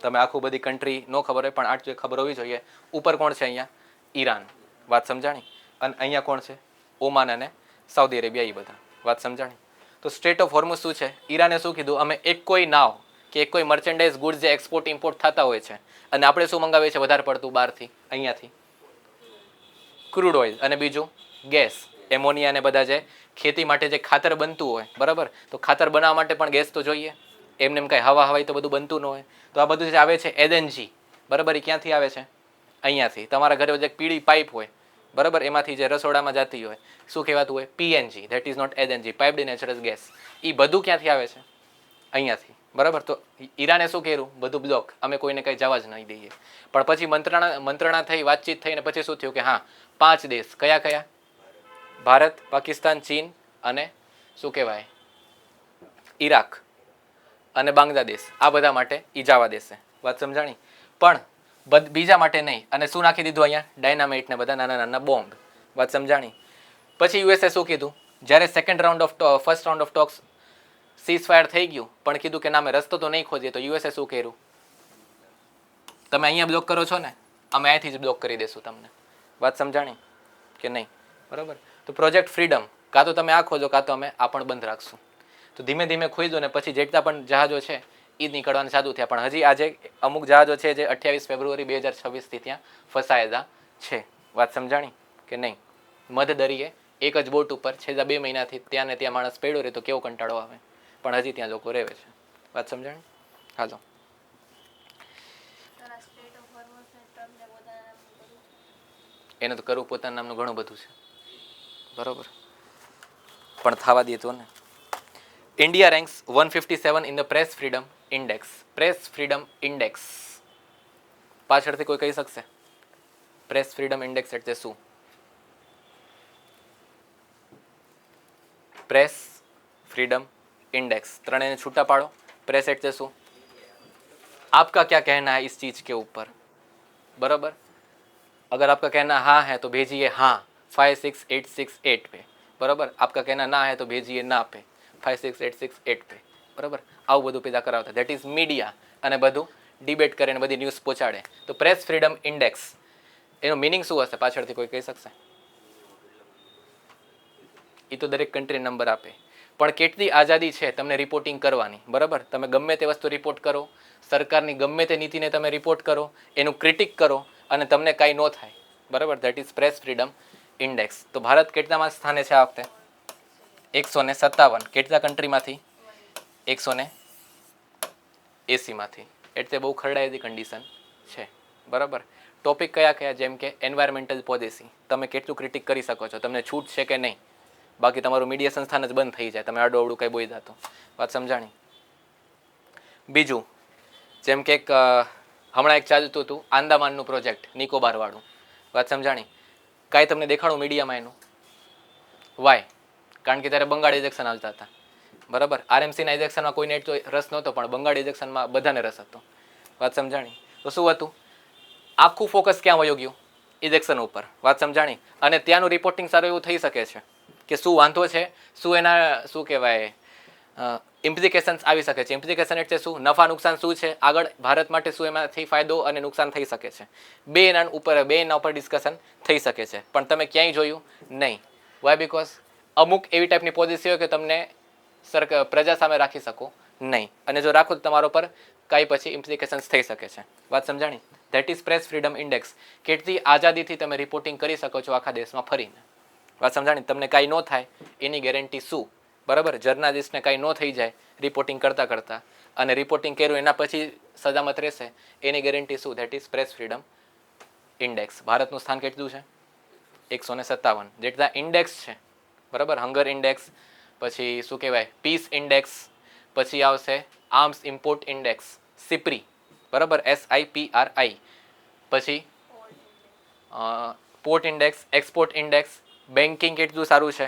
તમે આખું બધી કન્ટ્રી ન ખબર હોય પણ આટલું ખબર હોવી જોઈએ. ઉપર કોણ છે અહીંયા? ઈરાન. વાત સમજાણી? અને અહીંયા કોણ છે? ઓમાન અને સાઉદી અરેબિયા, એ બધા. વાત સમજાણી? તો સ્ટ્રેટ ઓફ હોર્મુઝ શું છે? ઈરાને શું કીધું? અમે એક કોઈ નાવ કે એક કોઈ મર્ચેન્ડાઇઝ ગુડ્સ જે એક્સપોર્ટ ઇમ્પોર્ટ થતા હોય છે, અને આપણે શું મંગાવીએ છીએ વધારે પડતું બહારથી, અહીંયાથી ક્રૂડ ઓઇલ, અને બીજું ગેસ, એમોનિયા ને બધા જે ખેતી માટે જે ખાતર બનતું હોય, બરાબર. તો ખાતર બનાવવા માટે પણ ગેસ તો જોઈએ. એમને એમ કાંઈ હવા હવાઈ તો બધું બનતું ન હોય. તો આ બધું જે આવે છે એલએનજી, બરાબર, એ ક્યાંથી આવે છે? અહીંયાથી. તમારા ઘરે જે પીળી પાઇપ હોય, બરાબર, એમાંથી જે રસોડામાં જતી હોય, શું કહેવાતું હોય? PNG. That is not LNG, piped natural gas. એ બધું ક્યાંથી આવે છે? અહીંયાથી, બરાબર. તો ઈરાને શું કર્યું? બધું બ્લોક, અમે કોઈને કંઈ જવા જ નહીં દઈએ. પણ પછી મંત્રણા થઈ, વાતચીત થઈ, ને પછી શું થયું કે હા, 5 દેશ, કયા કયા? ભારત, પાકિસ્તાન, ચીન અને શું કહેવાય, ઈરાક અને બાંગ્લાદેશ, આ બધા માટે ઈ જવા દેશે. વાત સમજાણી? પણ બીજા માટે નહીં. અને શું નાખી દીધું અહીંયા? ડાયનામાઇટ ને બધા નાના નાના બોમ્બ. વાત સમજાણી? પછી યુએસએ શું કીધું? જ્યારે first round of talks ceasefire થઈ ગયું, પણ કીધું કે ના, અમે રસ્તો તો નહીં ખોજીએ. તો યુએસએ શું કર્યું? તમે અહીંયા બ્લોક કરો છો ને, અમે અહીંથી જ બ્લોક કરી દઈશું તમને. વાત સમજાણી કે નહીં? બરાબર. તો પ્રોજેક્ટ ફ્રીડમ, કાં તો તમે આ ખોજો, કાં તો અમે આ પણ બંધ રાખશું. તો ધીમે ધીમે ખોઈ ને પછી જેટલા પણ જહાજો છે એ જ નીકળવાના ચાલુ થયા. પણ હજી આજે અમુક જહાજો છે જે 28 ફેબ્રુઆરી 2026થી ત્યાં ફસાયેલા છે. વાત સમજાણી કે નહીં? મધદરિયે એક જ બોટ ઉપર છેલ્લા 2 મહિનાથી ત્યાં ને ત્યાં માણસ પડ્યો રહે તો કેવો કંટાળો આવે. પણ હજી ત્યાં લોકો રહેવે છે. વાત સમજાણી? હાલો. એને તો કરવું પોતાના નામનું ઘણું બધું છે, બરોબર, પણ થવા દે તો ને. India ranks 157 in the press freedom index. Press freedom index પાછળથી કોઈ કહી શકશે? પ્રેસ ફ્રીડમ ઇન્ડેક્સ એટલે શું? પ્રેસ ફ્રીડમ इंडेक्स, ત્રણેયને છૂટા પાડો. प्रेस એટલે શું? आपका क्या कहना है इस चीज के ऊपर? बराबर. अगर आपका कहना हाँ है तो भेजिए हाँ 56868 पे, बराबर. आपका कहना ना है तो भेजिए ना पे 56868 पे, બરાબર. આવું બધું પેદા કરાવતા, ધેટ ઇઝ મીડિયા, અને બધું ડિબેટ કરીને બધી ન્યૂઝ પહોંચાડે. તો પ્રેસ ફ્રીડમ ઇન્ડેક્સ એનો મિનિંગ શું હશે પાછળથી કોઈ કહી શકશે? એ તો દરેક કન્ટ્રી નંબર આપે, પણ કેટલી આઝાદી છે તમને રિપોર્ટિંગ કરવાની, બરાબર. તમે ગમે તે વસ્તુ રિપોર્ટ કરો, સરકારની ગમે તે નીતિને તમે રિપોર્ટ કરો, એનું ક્રિટિક કરો, અને તમને કાંઈ ન થાય, બરાબર. That is press freedom index. તો ભારત કેટલામાં સ્થાને છે આ વખતે? 157. કેટલા કન્ટ્રીમાંથી? 180માંથી. એટલે બહુ ખરડાયેલી કન્ડિશન છે, બરાબર. ટોપિક કયા કયા, જેમ કે એન્વાયરમેન્ટલ પોલિસી, તમે કેટલું ક્રિટિક કરી શકો છો, તમને છૂટ છે કે નહીં, બાકી તમારું મીડિયા સંસ્થાન જ બંધ થઈ જાય તમે આડું અવડું કંઈ બોલ્યા તો. વાત સમજાણી. બીજું, જેમ કે હમણાં એક ચાલતું હતું આંદામાનનું પ્રોજેક્ટ નિકોબારવાળું. વાત સમજાણી. કાંઈ તમને દેખાડું મીડિયામાં એનું? વાય? કારણ કે ત્યારે બંગાળ ઇલેક્શન હાલતા હતા, બરાબર. આરએમસીના ઇલેક્શનમાં કોઈને એટલો રસ નહોતો, પણ બંગાળ ઇલેક્શનમાં બધાને રસ હતો. વાત સમજાણી. તો શું હતું, આખું ફોકસ ક્યાં વયો ગયું? ઇલેક્શન ઉપર. વાત સમજાણી. અને ત્યાંનું રિપોર્ટિંગ સારું એવું થઈ શકે છે કે શું વાંધો છે, શું એના શું કહેવાય ઇમ્પ્લિકેશન્સ આવી શકે છે. ઇમ્પ્લિકેશન એટલે શું, નફા નુકસાન શું છે, આગળ ભારત માટે શું એમાંથી ફાયદો અને નુકસાન થઈ શકે છે. બે એના ઉપર ડિસ્કશન થઈ શકે છે. પણ તમે ક્યાંય જોયું નહીં. વાય? બીકોઝ અમુક એવી ટાઈપની પોલિસી હોય કે તમને સરકાર પ્રજા સામે રાખી શકો નહીં, અને જો રાખો તો તમારા પર કાંઈ પછી ઇમ્પ્લિકેશન્સ થઈ શકે છે. વાત સમજાણી. That is press freedom index. કેટલી આઝાદીથી તમે રિપોર્ટિંગ કરી શકો છો આખા દેશમાં ફરીને. વાત સમજાણી. તમને કાંઈ ન થાય એની ગેરંટી શું, બરાબર. જર્નાલિસ્ટને કાંઈ ન થઈ જાય રિપોર્ટિંગ કરતાં કરતાં, અને રિપોર્ટિંગ કર્યું એના પછી સજામત રહેશે, એની ગેરંટી શું? That is press freedom index. ભારતનું સ્થાન કેટલું છે? 157. જેટલા ઇન્ડેક્સ છે, બરાબર. હંગર ઇન્ડેક્સ, પછી શું કહેવાય પીસ ઇન્ડેક્સ, પછી આવશે આર્મ્સ ઇમ્પોર્ટ ઇન્ડેક્સ સિપ્રી, બરાબર, SIPRI, પછી port index, export index, banking કેટલું સારું છે,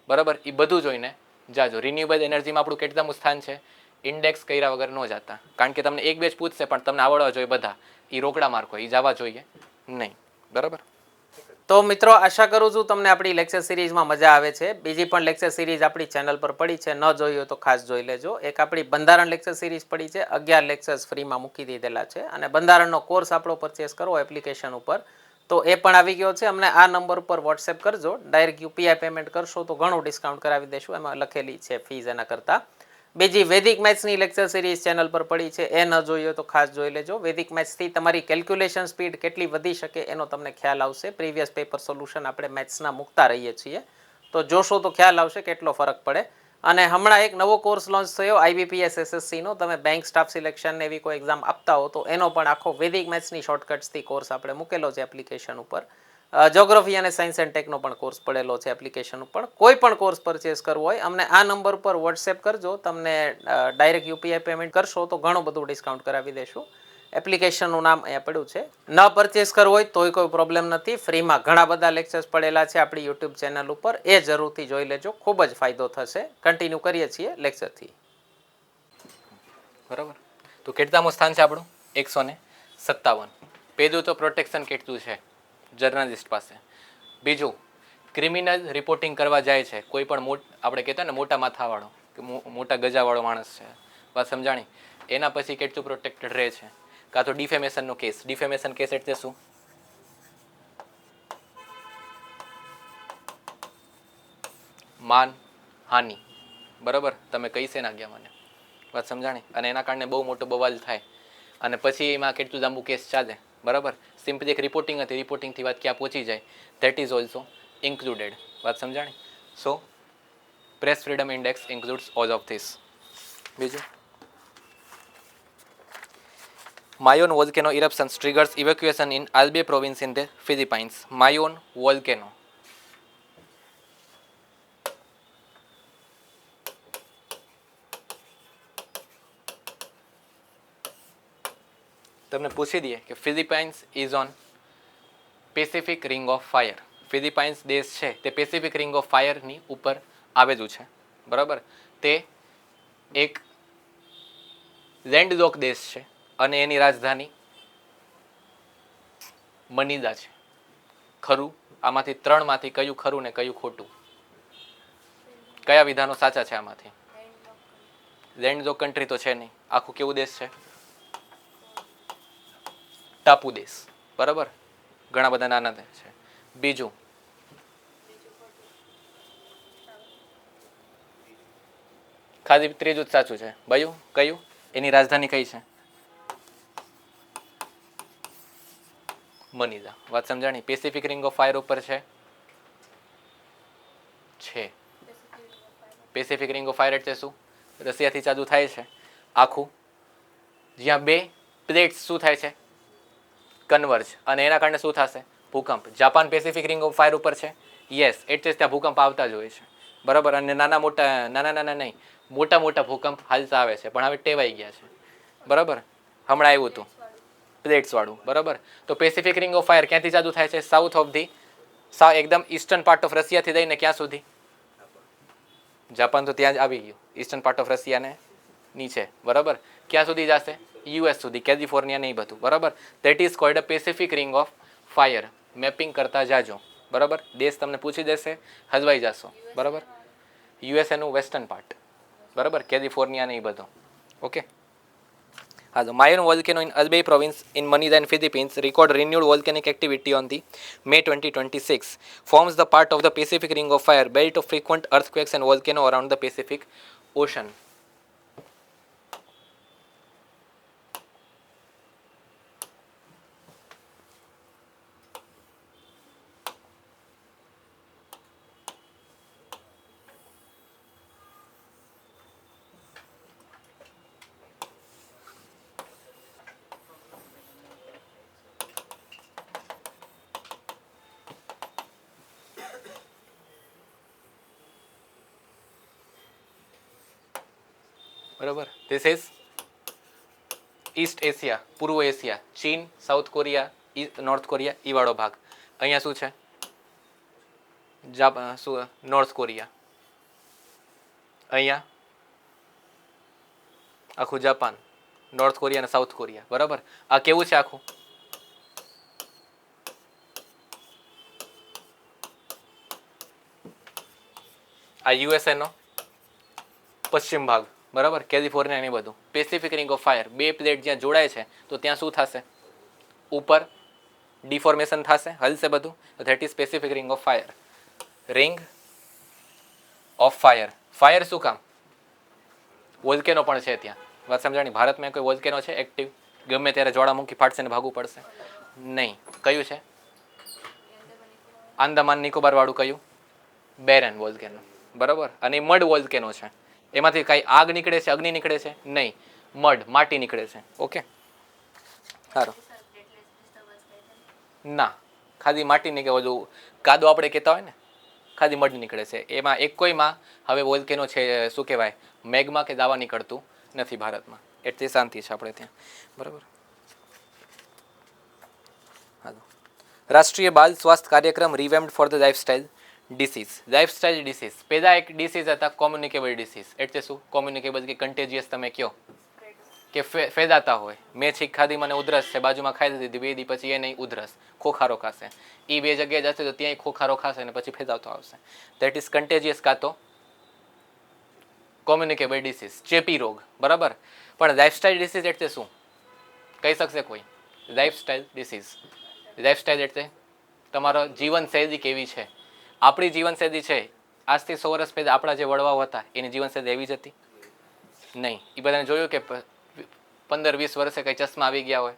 બરાબર. એ બધું જોઈને જાજો. રિન્યુએબલ એનર્જીમાં આપણું કેટલામું સ્થાન છે? ઇન્ડેક્સ કર્યા વગર ન જતા, કારણ કે તમને એક બે જ પૂછશે, પણ તમને આવડવા જોઈએ બધા. એ રોકડા માર્ક હોય, એ જવા જોઈએ નહીં, બરાબર. તો મિત્રો આશા કરું છું તમને આપણી લેક્ચર સિરીઝમાં મજા આવે છે. બીજી પણ લેક્ચર સિરીઝ આપણી ચેનલ પર પડી છે, ન જોઈ હોય તો ખાસ જોઈ લેજો. એક આપણી બંધારણ લેક્ચર સિરીઝ પડી છે, 11 લેક્ચર્સ ફ્રીમાં મૂકી દીધેલા છે, અને બંધારણનો કોર્સ આપણો પરચેસ કરવો એપ્લિકેશન ઉપર તો એ પણ આવી ગયો છે. અમને આ નંબર ઉપર વોટ્સએપ કરજો, ડાયરેક્ટ યુપીઆઈ પેમેન્ટ કરશો તો ઘણું ડિસ્કાઉન્ટ કરાવી દેશું, એમાં લખેલી છે ફીઝ એના કરતાં. બીજી વૈદિક મેથ્સની લેક્ચર સિરીઝ ચેનલ પર પડી છે, એ ન જોઈ હોય તો ખાસ જોઈ લેજો. વૈદિક મેથ્સથી તમારી કેલ્ક્યુલેશન સ્પીડ કેટલી વધી શકે એનો તમને ખ્યાલ આવશે. પ્રીવિયસ પેપર સોલ્યુશન આપણે મેથ્સના મૂકતા રહીએ છીએ, તો જોશો તો ખ્યાલ આવશે કેટલો ફરક પડે. અને હમણાં એક નવો કોર્સ લોન્ચ થયો IBPS SSCનો. તમે બેંક સ્ટાફ સિલેક્શન એવી કોઈ એક્ઝામ આપતા હો તો એનો પણ આખો વૈદિક મેથ્સની શોર્ટકટ્સથી કોર્સ આપણે મૂકેલો છે એપ્લિકેશન ઉપર. જ્યોગ્રાફી અને સાયન્સ એન્ડ ટેકનો પણ કોર્સ પડેલો છે એપ્લિકેશન ઉપર. કોઈ પણ કોર્સ પરચેસ કરવો હોય અમને આ નંબર પર વોટ્સએપ કરજો, તમને ડાયરેક્ટ યુપીઆઈ પેમેન્ટ કરશો તો ઘણું બધું ડિસ્કાઉન્ટ કરાવી દેશું. એપ્લિકેશનનું નામ અહીંયા પડ્યું છે. ન પરચેસ કરવો હોય તોય કોઈ પ્રોબ્લેમ નથી, ફ્રીમાં ઘણા બધા લેક્ચર્સ પડેલા છે આપણી યુટ્યુબ ચેનલ ઉપર, એ જરૂરથી જોઈ લેજો, ખૂબ જ ફાયદો થશે. કન્ટિન્યુ કરીએ છીએ લેક્ચરથી, બરાબર. તો કેટલામું સ્થાન છે આપણું? 157. પહેલું તો પ્રોટેક્શન કેટલું છે જર્નલિસ્ટ પાસે. બીજું, ક્રિમિનલ રિપોર્ટિંગ કરવા જાય છે કોઈ પણ આપણે કહેતા ને મોટા માથાવાળો કે મોટા ગજાવાળો માણસ છે, વાત સમજાણી, એના પછી કેટલું પ્રોટેક્ટેડ રહે છે. કાં તો ડિફેમેશનનો કેસ. ડિફેમેશન કેસ એટલે શું? માન હાનિ, બરાબર. તમે કઈ છે ના ગયા મને, વાત સમજાણી. અને એના કારણે બહુ મોટો બવાલ થાય, અને પછી એમાં કેટલું લાંબુ કેસ ચાલે, બરાબર. સિમ્પલી એક રિપોર્ટિંગ હતી, રિપોર્ટિંગથી વાત ક્યાં પહોંચી જાય, ધેટ ઇઝ ઓલ્સો ઇન્ક્લુડેડ, વાત સમજાણી. So press freedom index includes all of this. બીજું, Mayon volcano eruptions triggers evacuation in Albay province in the Philippines. Mayon volcano. તમને પૂછી દઈએ કે Philippines is on Pacific ring of fire. Philippines દેશ છે તે પેસિફિક રિંગ ઓફ ફાયરની ઉપર આવેલું છે, બરાબર. તે એક લેન્ડલોક દેશ છે અને એની રાજધાની મનીલા છે. ખરું? આમાંથી ત્રણમાંથી કયું ખરું ને કયું ખોટું? કયા વિધાનો સાચા છે આમાંથી? લેન્ડલોક કન્ટ્રી તો છે નહીં. આખું કેવું દેશ છે? ટાપુ દેશ, બરાબર. ઘણા બધા નાના દેશ છે. બીજું, ખાલી ત્રીજું જ સાચું છે. ભાઈઓ કયું? એની રાજધાની કઈ છે? મનીલા, વાત સમજાણી. પેસિફિક રિંગ ઓફ ફાયર ઉપર છે. પેસિફિક રિંગ ઓફ ફાયર એટલે શું? રશિયાથી ચાલુ થાય છે આખું, જ્યાં બે પ્લેટ્સ શું થાય છે? કન્વર્જ, અને એના કારણે શું થશે? ભૂકંપ. Japan Pacific ring of fire ઉપર છે, યસ, એટલે જ ત્યાં ભૂકંપ આવતા જ હોય છે, બરાબર. અને નાના નહીં, મોટા મોટા ભૂકંપ હાલતા આવે છે, પણ હવે ટેવાઈ ગયા છે, બરાબર. હમણાં આવ્યું હતું પ્લેટ્સ વાળું, બરાબર. તો પેસિફિક રિંગ ઓફ ફાયર ક્યાંથી ચાલુ થાય છે? સાઉથ ઓફ ધી, એકદમ ઈસ્ટર્ન પાર્ટ ઓફ રશિયાથી લઈને ક્યાં સુધી? જાપાન તો ત્યાં જ આવી ગયું, ઈસ્ટર્ન પાર્ટ ઓફ રશિયાને નીચે, બરાબર. ક્યાં સુધી જશે? યુએસ સુધી, કેલિફોર્નિયા નહીં બધું, બરાબર. That is called a Pacific ring of fire. Mapping કરતા જાજો, બરાબર. દેશ તમને પૂછી દેશે, હલવાઈ જશો, બરાબર. યુએસએનું વેસ્ટર્ન પાર્ટ, બરાબર, કેલિફોર્નિયા નહીં બધું, ઓકે. હા, the Mayon volcano in Albay province in Manila and Philippines record renewed volcanic activity on the May 2026. Forms the part of the Pacific Ring of Fire, belt of frequent earthquakes and volcano around the Pacific Ocean. બરાબર. ધીસ ઇઝ ઈસ્ટ એશિયા, પૂર્વ એશિયા, ચીન, સાઉથ કોરિયા, નોર્થ કોરિયા, ઈ વાળો ભાગ. અહીંયા શું છે? શું નોર્થ કોરિયા, અહીંયા આખું જાપાન, નોર્થ કોરિયા અને સાઉથ કોરિયા, બરાબર. આ કેવું છે આખું? આ યુએસએ નો પશ્ચિમ ભાગ, બરાબર, કેલિફોર્નિયા ને બધું. પેસિફિક રિંગ ઓફ ફાયર, બે પ્લેટ જ્યાં જોડાય છે તો ત્યાં શું થશે? ઉપર ડિફોર્મેશન થશે, હલશે બધું. તો that is Pacific ring of fire. Ring of fire. Fire શું કામ? વોલ્કેનો પણ છે ત્યાં, વાત સમજાણી. ભારતમાં કોઈ વોલ્કેનો છે એક્ટિવ? ગમે ત્યારે જ્વાળામુખી ફાટશે ને ભાગવું પડશે? નહીં. કયું છે? આંદામાન નિકોબાર વાળું કયું? બેરન વોલ્કેનો, બરાબર. અને મડ વોલ્કેનો છે, એમાંથી કાંઈ આગ નીકળે છે, અગ્નિ નીકળે છે? નહીં, મડ, માટી નીકળે છે, ઓકે. સારું. ના, ખાલી માટી નીકળે, ઓલું કાદો આપણે કહેતા હોય ને, ખાલી મડ નીકળે છે. એમાં એક કોઈમાં હવે વોલ્કેનો છે, શું કહેવાય, મેગમાં કે દાવા નીકળતું નથી ભારતમાં, એટલે શાંતિ છે આપણે ત્યાં, બરાબર. હાલો. રાષ્ટ્રીય Bal Swasthya Karyakram revamped for the lifestyle disease. Lifestyle disease, પહેલાં એક ડિસીઝ હતા કોમ્યુનિકેબલ ડિસીઝ. એટલે શું કોમ્યુનિકેબલ કે કન્ટેજિયસ? તમે કયો કે ફેલાતા હોય. મેં છીક ખાધી, મને ઉધરસ છે, બાજુમાં ખાઈ લીધી, બે દી પછી એ નહીં ઉધરસ, ખોખારો ખાશે. એ બે જગ્યાએ જશે તો ત્યાંય ખોખારો ખાશે અને પછી ફેલાવતો આવશે. દેટ ઇઝ કન્ટેજિયસ કાં તો કોમ્યુનિકેબલ ડિસીઝ, ચેપી રોગ, બરાબર. પણ લાઇફસ્ટાઇલ ડિસીઝ એટલે શું કહી શકશે કોઈ? લાઇફસ્ટાઇલ ડિસીઝ, લાઇફસ્ટાઇલ એટલે તમારો જીવનશૈલી કેવી છે. આપણી જીવનશૈલી છે આજથી 100 વર્ષ પહેલાં આપણા જે વડવાઓ હતા એની જીવનશૈલી એવી જ હતી? નહીં. એ બધાને જોયું કે 15-20 વર્ષે કંઈ ચશ્મા આવી ગયા હોય?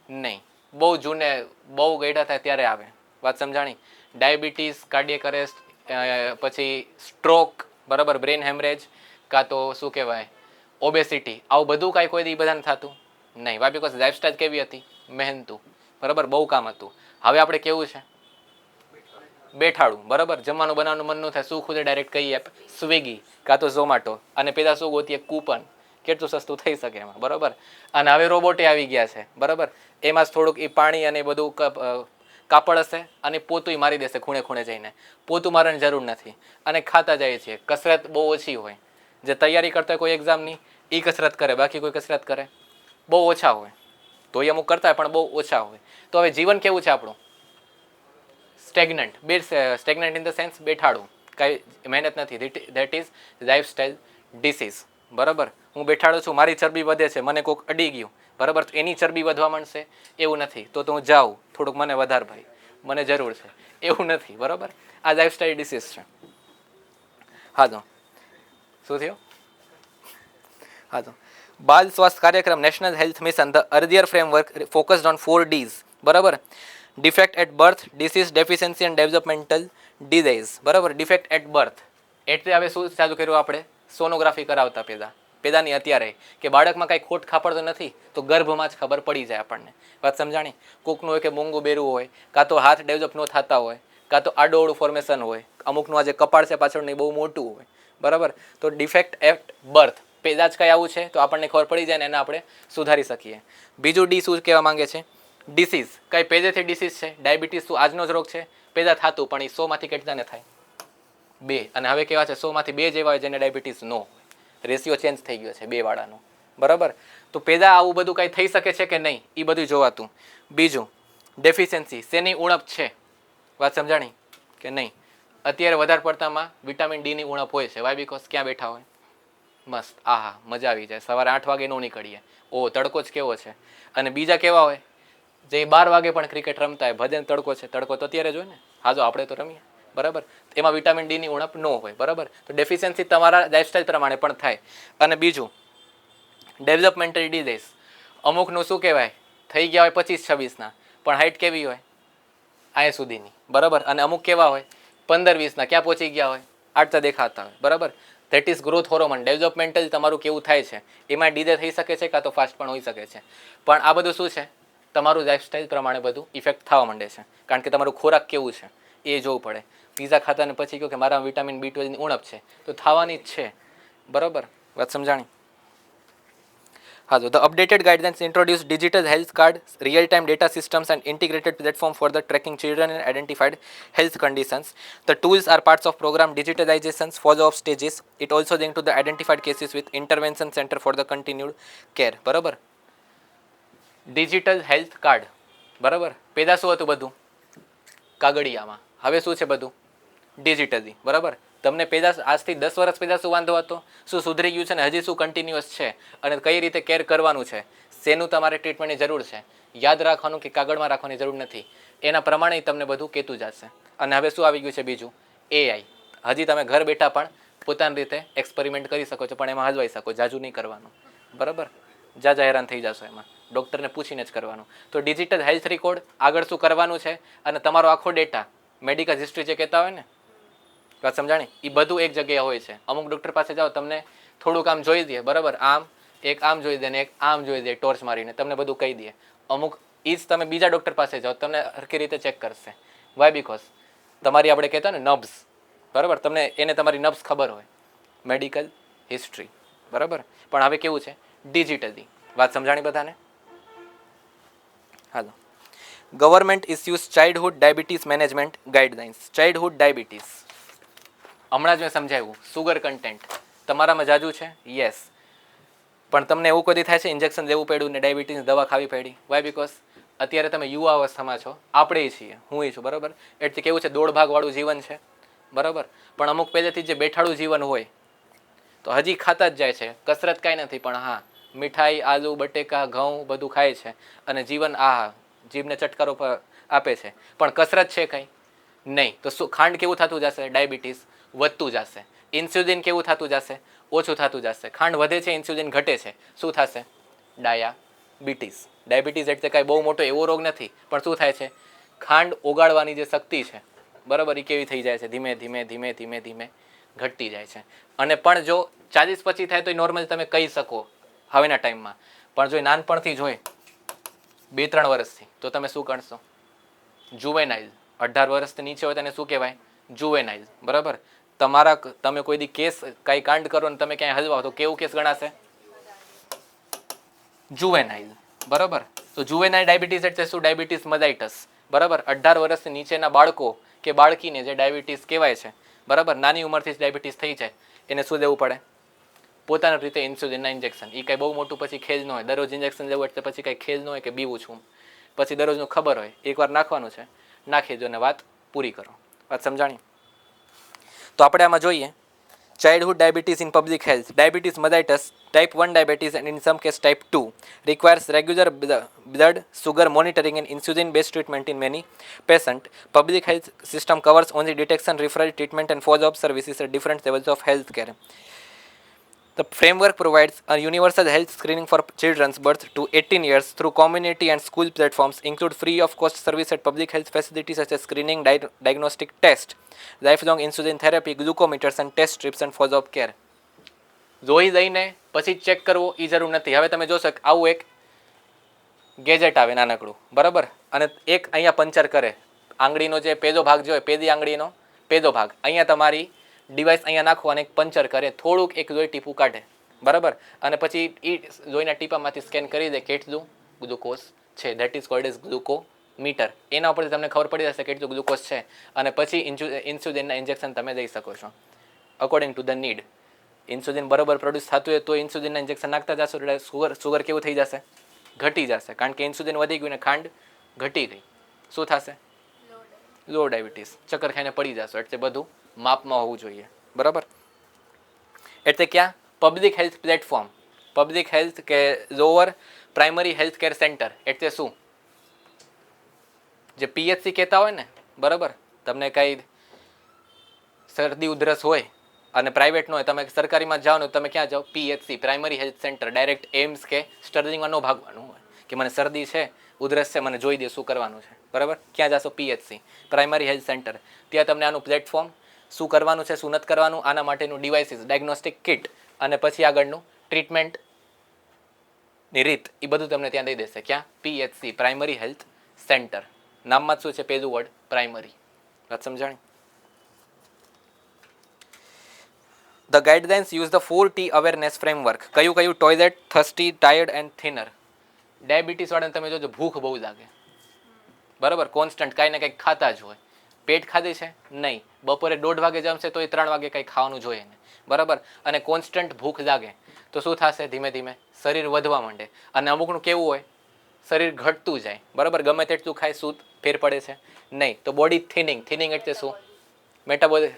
નહીં. બહુ જૂને, બહુ ગયડા થાય ત્યારે આવે, વાત સમજાણી. ડાયાબિટીસ, કાર્ડિયક અરેસ્ટ, પછી સ્ટ્રોક, બરાબર, બ્રેન હેમરેજ, કાં તો શું કહેવાય ઓબેસિટી, આવું બધું કાંઈ કોઈ દી બધાને થતું નહીં. વાય બિકોઝ લાઇફસ્ટાઇલ કેવી હતી? મહેનતું, બરાબર, બહુ કામ હતું. હવે આપણે કેવું છે? બેઠાડું, બરાબર. જમવાનું બનાવવાનું મન ન થાય, શું ખુદે ડાયરેક્ટ કહી આપે, સ્વિગી કાં તો ઝોમાટો. અને પેલા શું ગોતીએ? કૂપન. કેટલું સસ્તું થઈ શકે એમાં, બરાબર. અને હવે રોબોટે આવી ગયા છે, બરાબર. એમાં જ થોડુંક એ પાણી અને બધું કાપડ હશે અને પોતું મારી દેશે ખૂણે ખૂણે જઈને. પોતું મારવાની જરૂર નથી અને ખાતા જાય છે. કસરત બહુ ઓછી હોય. જે તૈયારી કરતા હોય કોઈ એક્ઝામની, એ કસરત કરે, બાકી કોઈ કસરત કરે બહુ ઓછા હોય. તો એ અમુક કરતા હોય પણ બહુ ઓછા હોય. તો હવે જીવન કેવું છે આપણું? Stagnant. Stagnant in the sense બેઠાડું, કાંઈ મહેનત નથી. ધેટ ઇઝ લાઇફસ્ટાઇલ ડિસીઝ, બરાબર. હું બેઠાડો છું, મારી ચરબી વધે છે, મને કોઈક અડી ગયું, બરાબર, તો એની ચરબી વધવા માંડશે એવું નથી. તો હું જાઉં થોડુંક, મને વધાર ભાઈ, મને જરૂર છે, એવું નથી, બરાબર. આ લાઇફસ્ટાઇલ ડિસીઝ છે. હા તો શું થયું? હા તો Bal Swasthya Karyakram national health mission the earlier framework focused on 4 Ds, બરાબર. Defect at birth, disease, deficiency and developmental delays, બરાબર. ડિફેક્ટ એટ બર્થ એટલે હવે શું ચાલુ કર્યું આપણે? સોનોગ્રાફી કરાવતા પહેલાં, પેદાની અત્યારે કે બાળકમાં કાંઈ ખોટ ખાપડ તો નથી તો ગર્ભમાં જ ખબર પડી જાય આપણને. વાત સમજાણી? કોકનું હોય કે મૂંગું બેરું હોય, કાં તો હાથ ડેવલપ ન થતા હોય, કાં તો આડોઅવળું ફોર્મેશન હોય, અમુકનું આ જે કપાળ છે પાછળનું એ બહુ મોટું હોય, બરાબર. તો ડિફેક્ટ એટ બર્થ, પેદા જ કંઈ આવું છે તો આપણને ખબર પડી જાય ને એને આપણે સુધારી શકીએ. બીજું ડી શું કહેવા માંગે છે? ડિસીઝ. કઈ પેદેથી ડિસીઝ છે? ડાયાબિટીસ શું આજનો જ રોગ છે? પેદા થતું પણ એ 100માંથી કેટલાને થાય? 2. અને હવે કેવા છે 100માંથી 2 જેવા હોય જેને ડાયાબિટીસ ન હોય. રેશિયો ચેન્જ થઈ ગયો છે 2 વાળાનો, બરાબર. તો પેદા આવું બધું કંઈ થઈ શકે છે કે નહીં એ બધું જોવાતું. બીજું ડેફિશિયન્સી, શેની ઉણપ છે? વાત સમજાણી કે નહીં? અત્યારે વધારે પડતામાં વિટામિન ડીની ઉણપ હોય છે. વાય? બીકોઝ ક્યાં બેઠા હોય? મસ્ત, આહા મજા આવી જાય. સવારે 8 વાગે નો નીકળીએ, ઓ તડકો જ કેવો છે. અને બીજા કેવા હોય જે 12 વાગે પણ ક્રિકેટ રમતા હોય, ભજન તડકો છે, તડકો તો અત્યારે જ હોય ને, હાજો આપણે તો રમીએ, બરાબર. એમાં વિટામિન ડીની ઉણપ ન હોય, બરાબર. તો ડેફિશિયન્સી તમારા લાઇફસ્ટાઇલ પ્રમાણે પણ થાય. અને બીજું ડેવલપમેન્ટલ ડિઝીઝ, અમુકનું શું કહેવાય થઈ ગયા હોય 25-26ના પણ હાઇટ કેવી હોય? અહીંયા સુધીની, બરાબર. અને અમુક કેવા હોય 15-20ના, ક્યાં પહોંચી ગયા હોય? આટલા દેખાતા હોય, બરાબર. That is growth hormone. Developmental તમારું કેવું થાય છે એમાં ડીલે થઈ શકે છે, કાં તો ફાસ્ટ પણ હોઈ શકે છે. પણ આ બધું શું છે? તમારું લાઇફસ્ટાઇલ પ્રમાણે બધું ઇફેક્ટ થવા માંડે છે. કારણ કે તમારું ખોરાક કેવું છે એ જોવું પડે. પીઝા ખાતા ને પછી કહો કે મારા વિટામિન B12ની ઉણપ છે તો થવાની જ છે, બરાબર. વાત સમજાણી? હા, તો the updated guidelines introduce digital health card, real time data systems and integrated platform for the tracking children and identified health conditions. The tools are parts of program digitalizations, follow-up stages. It also linked to the identified cases with intervention center for the continued care. બરાબર. ડિજિટલ હેલ્થ કાર્ડ, બરાબર. પેદા શું હતું? બધું કાગળિયામાં. હવે શું છે? બધું ડિજિટલી, બરાબર. તમને પેદા આજથી 10 વર્ષ પહેલાં શું વાંધો હતો? શું સુધરી ગયું છે ને હજી શું કન્ટિન્યુઅસ છે? અને કઈ રીતે કેર કરવાનું છે? શેનું તમારે ટ્રીટમેન્ટની જરૂર છે? યાદ રાખવાનું કે કાગળમાં રાખવાની જરૂર નથી. એના પ્રમાણે તમને બધું કહેતું જશે. અને હવે શું આવી ગયું છે? બીજું AI. હજી તમે ઘર બેઠા પણ પોતાની રીતે એક્સપેરિમેન્ટ કરી શકો છો, પણ એમાં હલવાઈ શકો, જાજુ નહીં કરવાનું, બરાબર. જાજા હેરાન થઈ જશો એમાં. ડૉક્ટરને પૂછીને જ કરવાનું. તો ડિજિટલ હેલ્થ રેકોર્ડ, આગળ શું કરવાનું છે અને તમારો આખો ડેટા, મેડિકલ હિસ્ટ્રી જે કહેતા હોય ને, વાત સમજાણી, એ બધું એક જગ્યાએ હોય છે. અમુક ડૉક્ટર પાસે જાઓ તમને થોડુંક આમ જોઈ દે, બરાબર. આમ જોઈ દે ને એક આમ જોઈ દે ટોર્ચ મારીને, તમને બધું કહી દે. અમુક એ જ તમે બીજા ડૉક્ટર પાસે જાઓ તમને હરખી રીતે ચેક કરશે. વાય? બીકોઝ તમારી આપણે કહેતા ને નબ્સ, બરાબર, તમને એને તમારી નબ્સ ખબર હોય, મેડિકલ હિસ્ટ્રી, બરાબર. પણ હવે કેવું છે? ડિજિટલી. વાત સમજાણી બધાને? હાલો. Government issues childhood diabetes management guidelines. Childhood diabetes હમણાં જ મેં સમજાવ્યું. સુગર કન્ટેન્ટ તમારામાં જાજુ છે, યસ. પણ તમને એવું કદી થાય છે ઇન્જેક્શન લેવું પડ્યું ને ડાયાબિટીસની દવા ખાવી પડી? વાય? બીકોઝ અત્યારે તમે યુવા અવસ્થામાં છો, આપણે છીએ, હું છું, બરાબર. એટલે કેવું છે? દોડભાગવાળું જીવન છે, બરાબર. પણ અમુક પહેલેથી જે બેઠાડું જીવન હોય તો હજી ખાતા જ જાય છે. કસરત કાંઈ નથી, પણ હા મીઠાઈ, આલુ, બટેકા, ઘઉં બધું ખાય છે અને જીવન જીભને ચટકારો આપે છે, પણ કસરત છે કંઈ નહીં. તો શું ખાંડ કેવું થતું જશે? ડાયાબિટીસ વધતું જશે. ઇન્સ્યુલિન કેવું થતું જશે? ઓછું થતું જશે. ખાંડ વધે છે, ઇન્સ્યુલિન ઘટે છે, શું થશે? ડાયાબિટીસ. ડાયાબિટીસ એટલે કાંઈ બહુ મોટો એવો રોગ નથી, પણ શું થાય છે? ખાંડ ઓગાળવાની જે શક્તિ છે, બરાબર, એ કેવી થઈ જાય છે? ધીમે ધીમે ધીમે ધીમે ધીમે ઘટતી જાય છે. અને પણ જો 40 પછી થાય તો એ નોર્મલ તમે કહી શકો હવેના ટાઈમમાં. પણ જો નાનપણથી જ હોય 2-3 વર્ષથી, તો તમે શું કરશો? જુવેનાઇલ. 18 વર્ષથી નીચે હોય તેને શું કહેવાય? જુવેનાઇલ, બરાબર. તમે કોઈ દી કેસ કાંઈ કાંડ કરો ને તમે ક્યાંય હલવાઓ તો કેવું કેસ ગણાશે? જુવેનાઇલ, બરાબર. તો જુવેનાઇલ ડાયાબિટીસ એટલે શું? ડાયાબિટીસ મલાઇટસ, બરાબર. 18 વર્ષથી નીચેના બાળકો કે બાળકીને જે ડાયાબિટીસ કહેવાય છે, બરાબર, નાની ઉંમરથી જ ડાયાબિટીસ થઈ જાય, એને શું લેવું પડે? પોતાની રીતે ઇન્સ્યુલિનના ઇન્જેક્શન. એ કંઈ બહુ મોટું પછી ખેલ ન હોય. દરરોજ ઇન્જેક્શન લેવું એટલે પછી કંઈ ખેલ ન હોય કે બીવું છું, પછી દરરોજનું ખબર હોય એકવાર નાખવાનું છે, નાખી દો ને વાત પૂરી કરો. વાત સમજાણી? તો આપણે આમાં જોઈએ childhood diabetes in public health. Diabetes mellitus, type 1 diabetes and in some case type 2 requires regular blood sugar monitoring and insulin based treatment in many patients. Public health system covers only detection, referral, treatment and follow up services at different levels of health care. The framework provides a universal health screening for children's birth to 18 years through community and school platforms, include free of cost service at public health facilities such as screening, diagnostic test, lifelong insulin therapy, glucometers and test strips and follow-up care. જોઈ લઈને પછી ચેક કરવો એ જરૂર નથી. હવે તમે જોશો કે આવું એક ગેજેટ આવે નાનકડું, બરાબર, અને એક અહીંયા પંચર કરે, આંગળીનો જે પેદો ભાગ જોઈએ, પેદી આંગળીનો પેદો ભાગ, અહીંયા તમારી ડિવાઇસ અહીંયા નાખો અને એક પંચર કરે, થોડુંક એક જોઈ ટીપું કાઢે, બરાબર, અને પછી એ જોઈના ટીપામાંથી સ્કેન કરી દે કેટલું ગ્લુકોઝ છે. That is called as glucometer. એના ઉપરથી તમને ખબર પડી જશે કેટલું ગ્લુકોઝ છે, અને પછી ઇન્સ્યુલિનના ઇન્જેક્શન તમે દઈ શકો છો according to the need. Insulin બરાબર પ્રોડ્યુસ થતું હોય તો ઇન્સ્યુલિનના ઇન્જેક્શન નાખતા જશો એટલે સુગર કેવું થઈ જશે? ઘટી જશે, કારણ કે ઇન્સ્યુલિન વધી ગયું ને ખાંડ ઘટી ગઈ. શું થશે? લો ડાયાબિટીસ, ચક્કર ખાઈને પડી જશો. એટલે બધું માપમાં હોવું જોઈએ, બરાબર. એટલે ક્યાં? Public health platform, public health કે lower primary health care centre. એટલે શું? જે પીએચસી કહેતા હોય ને, બરાબર, તમને કાંઈ શરદી ઉધરસ હોય અને પ્રાઇવેટ નો હોય, તમે સરકારીમાં જાઓ ને તમે ક્યાં જાઓ? PHC, primary health centre. Direct AIIMS કે સ્ટર્લિંગમાં ન ભાગવાનું હોય કે મને શરદી છે, ઉધરસ છે, મને જોઈ દે શું કરવાનું છે, બરાબર. ક્યાં જશો? PHC, primary health centre. ત્યાં તમને આનું પ્લેટફોર્મ, શું કરવાનું છે, શું નથી કરવાનું, આના માટેનું ડિવાઇસીસ, ડાયગ્નોસ્ટિક કિટ, અને પછી આગળનું ટ્રીટમેન્ટની રીત, એ બધું તમને ત્યાં દઈ દેશે. ક્યાં? PHC, primary health centre. નામમાં જ શું છે? પહેલું વર્ડ પ્રાઇમરી. વાત સમજાણી? The guidelines use the 4T awareness framework. કયું કયું? Toilet, thirsty, tired and thinner. Diabetes વાળાને તમે જોજો ભૂખ બહુ લાગે, બરાબર, કોન્સ્ટન્ટ કાંઈ ને કંઈક ખાતા જ હોય. પેટ ખાધી છે? નહીં. બપોરે 1:30 વાગે જમશે તો એ 3 વાગે કંઈ ખાવાનું જોઈએ ને, બરાબર, અને કોન્સ્ટન્ટ ભૂખ લાગે તો શું થશે? ધીમે ધીમે શરીર વધવા માંડે. અને અમુકનું કેવું હોય? શરીર ઘટતું જાય, બરાબર, ગમે તેટલું ખાય શું ફેર પડે છે? નહીં. તો બોડી થિનિંગ. થિનિંગ એટલે શું? મેટાબોલિઝમ.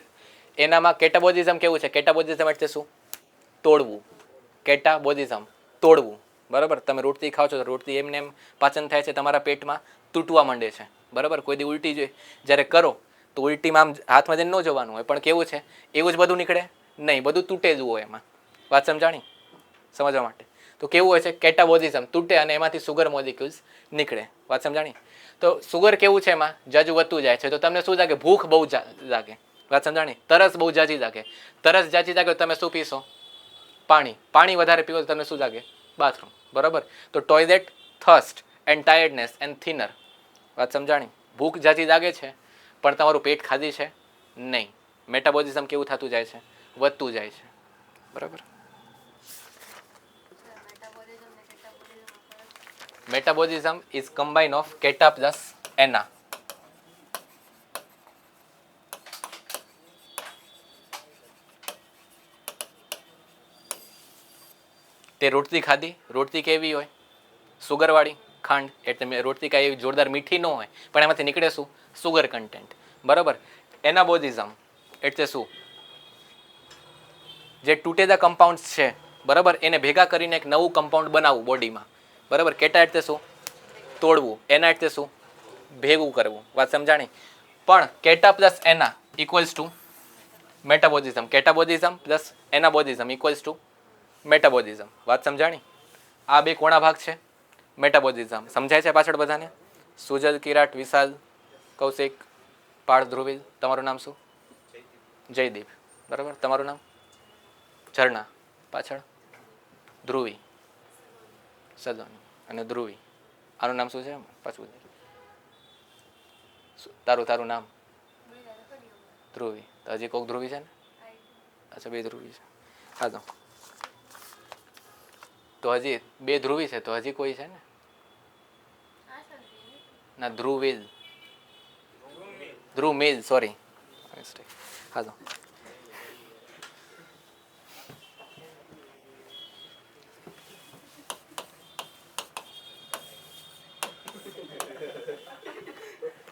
એનામાં કેટાબોલિઝમ કેવું છે? કેટાબોલિઝમ એટલે શું? તોડવું. કેટાબોલિઝમ, તોડવું, બરાબર. તમે રોટલી ખાઓ છો તો રોટલી એમને એમ પાચન થાય છે, તમારા પેટમાં તૂટવા માંડે છે, બરાબર. કોઈ દી ઉલટી જોઈએ જ્યારે કરો તો ઉલટીમાં આમ હાથમાં જઈને ન જોવાનું હોય, પણ કેવું છે? એવું જ બધું નીકળે? નહીં, બધું તૂટેલું હોય એમાં. વાત સમજાણી? સમજવા માટે તો કેવું હોય છે? કેટાબોલિઝમ, તૂટે અને એમાંથી સુગર મોલિક્યુલ્સ નીકળે. વાત સમજાણી? તો સુગર કેવું છે? એમાં જજ વધતું જાય છે તો તમને શું લાગે? ભૂખ બહુ લાગે. વાત સમજાણી? તરસ બહુ જાજી લાગે. તરસ જાજી લાગે તો તમે શું પીશો? પાણી. પાણી વધારે પીવો તો તમને શું લાગે? બાથરૂમ, બરાબર. તો ટોયલેટ, થર્સ્ટ એન્ડ ટાયર્ડનેસ એન્ડ થિનર. વાત સમજાણી? ભૂખ જાજી લાગે છે પણ તમારું પેટ ખાધી છે નહીં. મેટાબોલિઝમ કેવું થતું જાય છે? વધતું જાય છે, બરાબર. Metabolism is combine of keta plus ana. તે રોટલી ખાધી, રોટલી કેવી હોય? સુગરવાળી, ખાંડ. એટલે રોટલી કાંઈ એવી જોરદાર મીઠી ન હોય પણ એમાંથી નીકળે શું? સુગર કન્ટેન્ટ, બરાબર. એનાબોલિઝમ એટલે શું? જે તૂટેલા કમ્પાઉન્ડ્સ છે, બરાબર, એને ભેગા કરીને એક નવું કમ્પાઉન્ડ બનાવવું બોડીમાં, બરાબર. કેટા એટલે શું? તોડવું. એના એટલે શું? ભેગું કરવું. વાત સમજાણી? પણ કેટા પ્લસ એના equals to metabolism. Catabolism plus anabolism equals to metabolism. વાત સમજાણી? આ બે કોણા ભાગ છે? મેટાબોલિઝમ. સમજાય છે પાછળ બધાને? સુજલ, કિરાટ, વિશાલ, કૌશિક, પાર્થ, ધ્રુવિલ. તમારું નામ શું? જયદીપ, બરાબર. તમારું નામ? ઝરણા. પાછળ? ધ્રુવી, સલોની અને ધ્રુવી. આનું નામ શું છે પાછું? તારું નામ? ધ્રુવી. તો હજી કોઈક ધ્રુવી છે ને? અચ્છા, 2 ધ્રુવી છે. હા, તો હજી 2 ધ્રુવી છે તો હજી કોઈ છે ને? ના, ધ્રુવિલ, ધ્રુમિલ, સોરી. હા, તો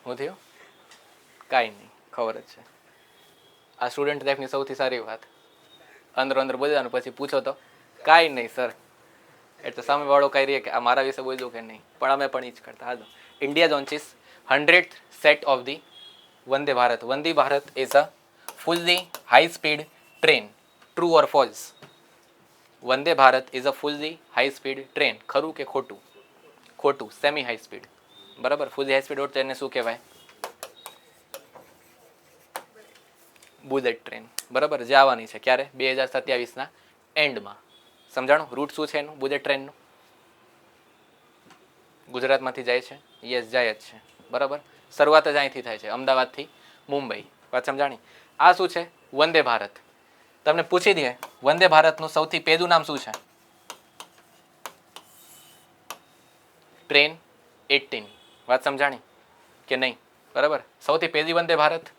હું થયું? કાંઈ નહીં, ખબર જ છે. આ સ્ટુડન્ટ લાઈફની સૌથી સારી વાત. અંદર બોલવાનું પછી પૂછો તો કાંઈ નહીં સર, એટલે સામેવાળો કાંઈ રહે કે આ મારા વિશે બોલ્યું કે નહીં, પણ અમે પણ એ જ કરતા. હાલો. India launches 100th set of the Vande Bharat. Vande Bharat is a fully high speed train. True or false? Vande Bharat is a fully high speed train. ખરું કે ખોટું? ખોટું. સેમી હાઈ સ્પીડ, બરાબર. ફૂલી હાઈ સ્પીડ હોય તો એને શું કહેવાય? બુલેટ ટ્રેન, બરાબર. જે આવવાની છે ક્યારે? 2027ના એન્ડમાં, સમજાણું? રૂટ શું છે એનું બુલેટ ટ્રેનનું? ગુજરાતમાંથી જાય છે? યસ, જાય જ છે. બરાબર. શરૂઆત જ અહીંથી થાય છે, અમદાવાદથી મુંબઈ. વાત સમજાણી? આ શું છે? વંદે ભારત. તમને પૂછી દે વંદે ભારતનું સૌથી પહેલું નામ શું છે? ટ્રેન 18. વાત સમજાણી કે નહીં? બરાબર. સૌથી પહેલી વંદે ભારત.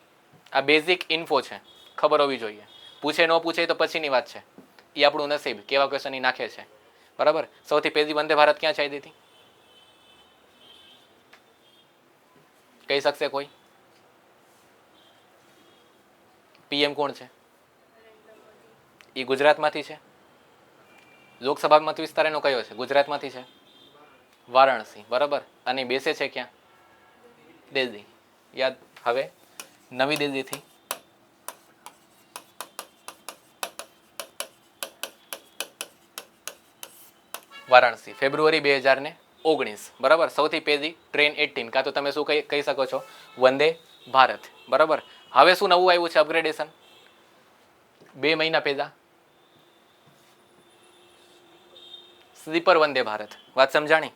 આ બેઝિક ઇન્ફો છે, ખબર હોવી જોઈએ. પૂછે ન પૂછે તો પછીની વાત છે, એ આપણું નસીબ કેવા ક્વેશ્ચન એ નાખે છે. બરાબર. સૌથી પહેલી વંદે ભારત ક્યાં ચાલી હતી? કહી શકશે કોઈ? પીએમ કોણ છે? એ ગુજરાતમાંથી છે. લોકસભા મત વિસ્તાર એનો કયો છે? ગુજરાતમાંથી છે. વારાણસી. બરાબર. અને બેસે છે ક્યાં? દિલ્હી. યાદ? હવે નવી દિલ્હીથી વારાણસી, ફેબ્રુઆરી 2019. બરાબર. સૌથી પહેલી ટ્રેન 18, કાં તો તમે શું કહી શકો છો? વંદે ભારત. બરાબર. હવે શું નવું આવ્યું છે અપગ્રેડેશન? 2 મહિના પહેલા સ્લીપર વંદે ભારત. વાત સમજાણી?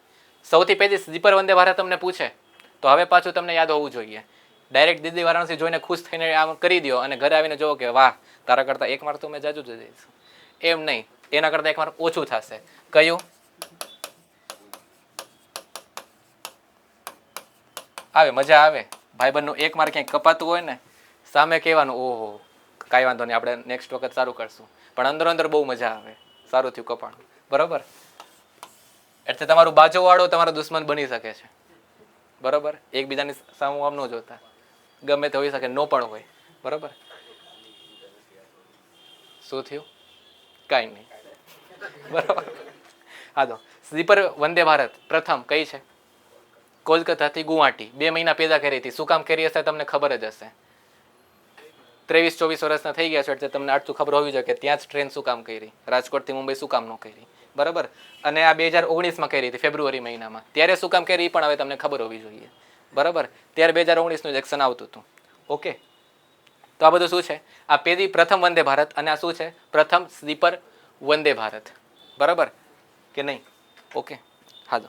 સૌથી પહેલી સ્લીપર વંદે ભારત તમને પૂછે તો હવે પાછું તમને યાદ હોવું જોઈએ. ડાયરેક્ટ દિલ્હી વારાણસી જોઈને ખુશ થઈને આમ કરી દો અને ઘરે આવીને જોવો કે વાહ, તારા કરતાં એક માર્ક તો મેં જાજુ જ જઈશ. એમ નહીં, એના કરતાં એક માર્ક ઓછું થશે. કયું? આવે, મજા આવે. ભાઈબંધનું એક માર્ક ક્યાંય કપાતું હોય ને, સામે કહેવાનું ઓહો કાંઈ વાંધો નહીં, આપણે નેક્સ્ટ વખત સારું કરશું. પણ અંદર અંદર બહુ મજા આવે. સારું થયું કપાણું. બરાબર. એટલે તમારું બાજુવાળો તમારો દુશ્મન બની શકે છે. બરાબર. એકબીજાની સામું આમ ન જોતા, ગમે તે હોઈ શકે, નો પણ હોય. બરાબર. શું થયું? કાંઈ નહીં. બરાબર. હા, તો સ્લીપર વંદે ભારત પ્રથમ કઈ છે? કોલકાતાથી ગુવાહાટી. 2 મહિના પહેલા કરી હતી. શું કામ કરી હશે તમને ખબર જ હશે. 23-24 વર્ષના થઈ ગયા છો એટલે તમને આટલું ખબર હોવી જોઈએ કે ત્યાં જ ટ્રેન શું કામ કરી, રાજકોટથી મુંબઈ શું કામ ન કરી. બરાબર. અને આ 2019માં કરી હતી, ફેબ્રુઆરી મહિનામાં. ત્યારે શું કામ કરી એ પણ હવે તમને ખબર હોવી જોઈએ. બરાબર. ત્યારે 2019નું ઇલેક્શન આવતું હતું. ઓકે. તો આ બધું શું છે? આ પહેલી પ્રથમ વંદે ભારત અને આ શું છે? પ્રથમ સ્લીપર વંદે ભારત. બરાબર કે નહીં? ઓકે. હાલો.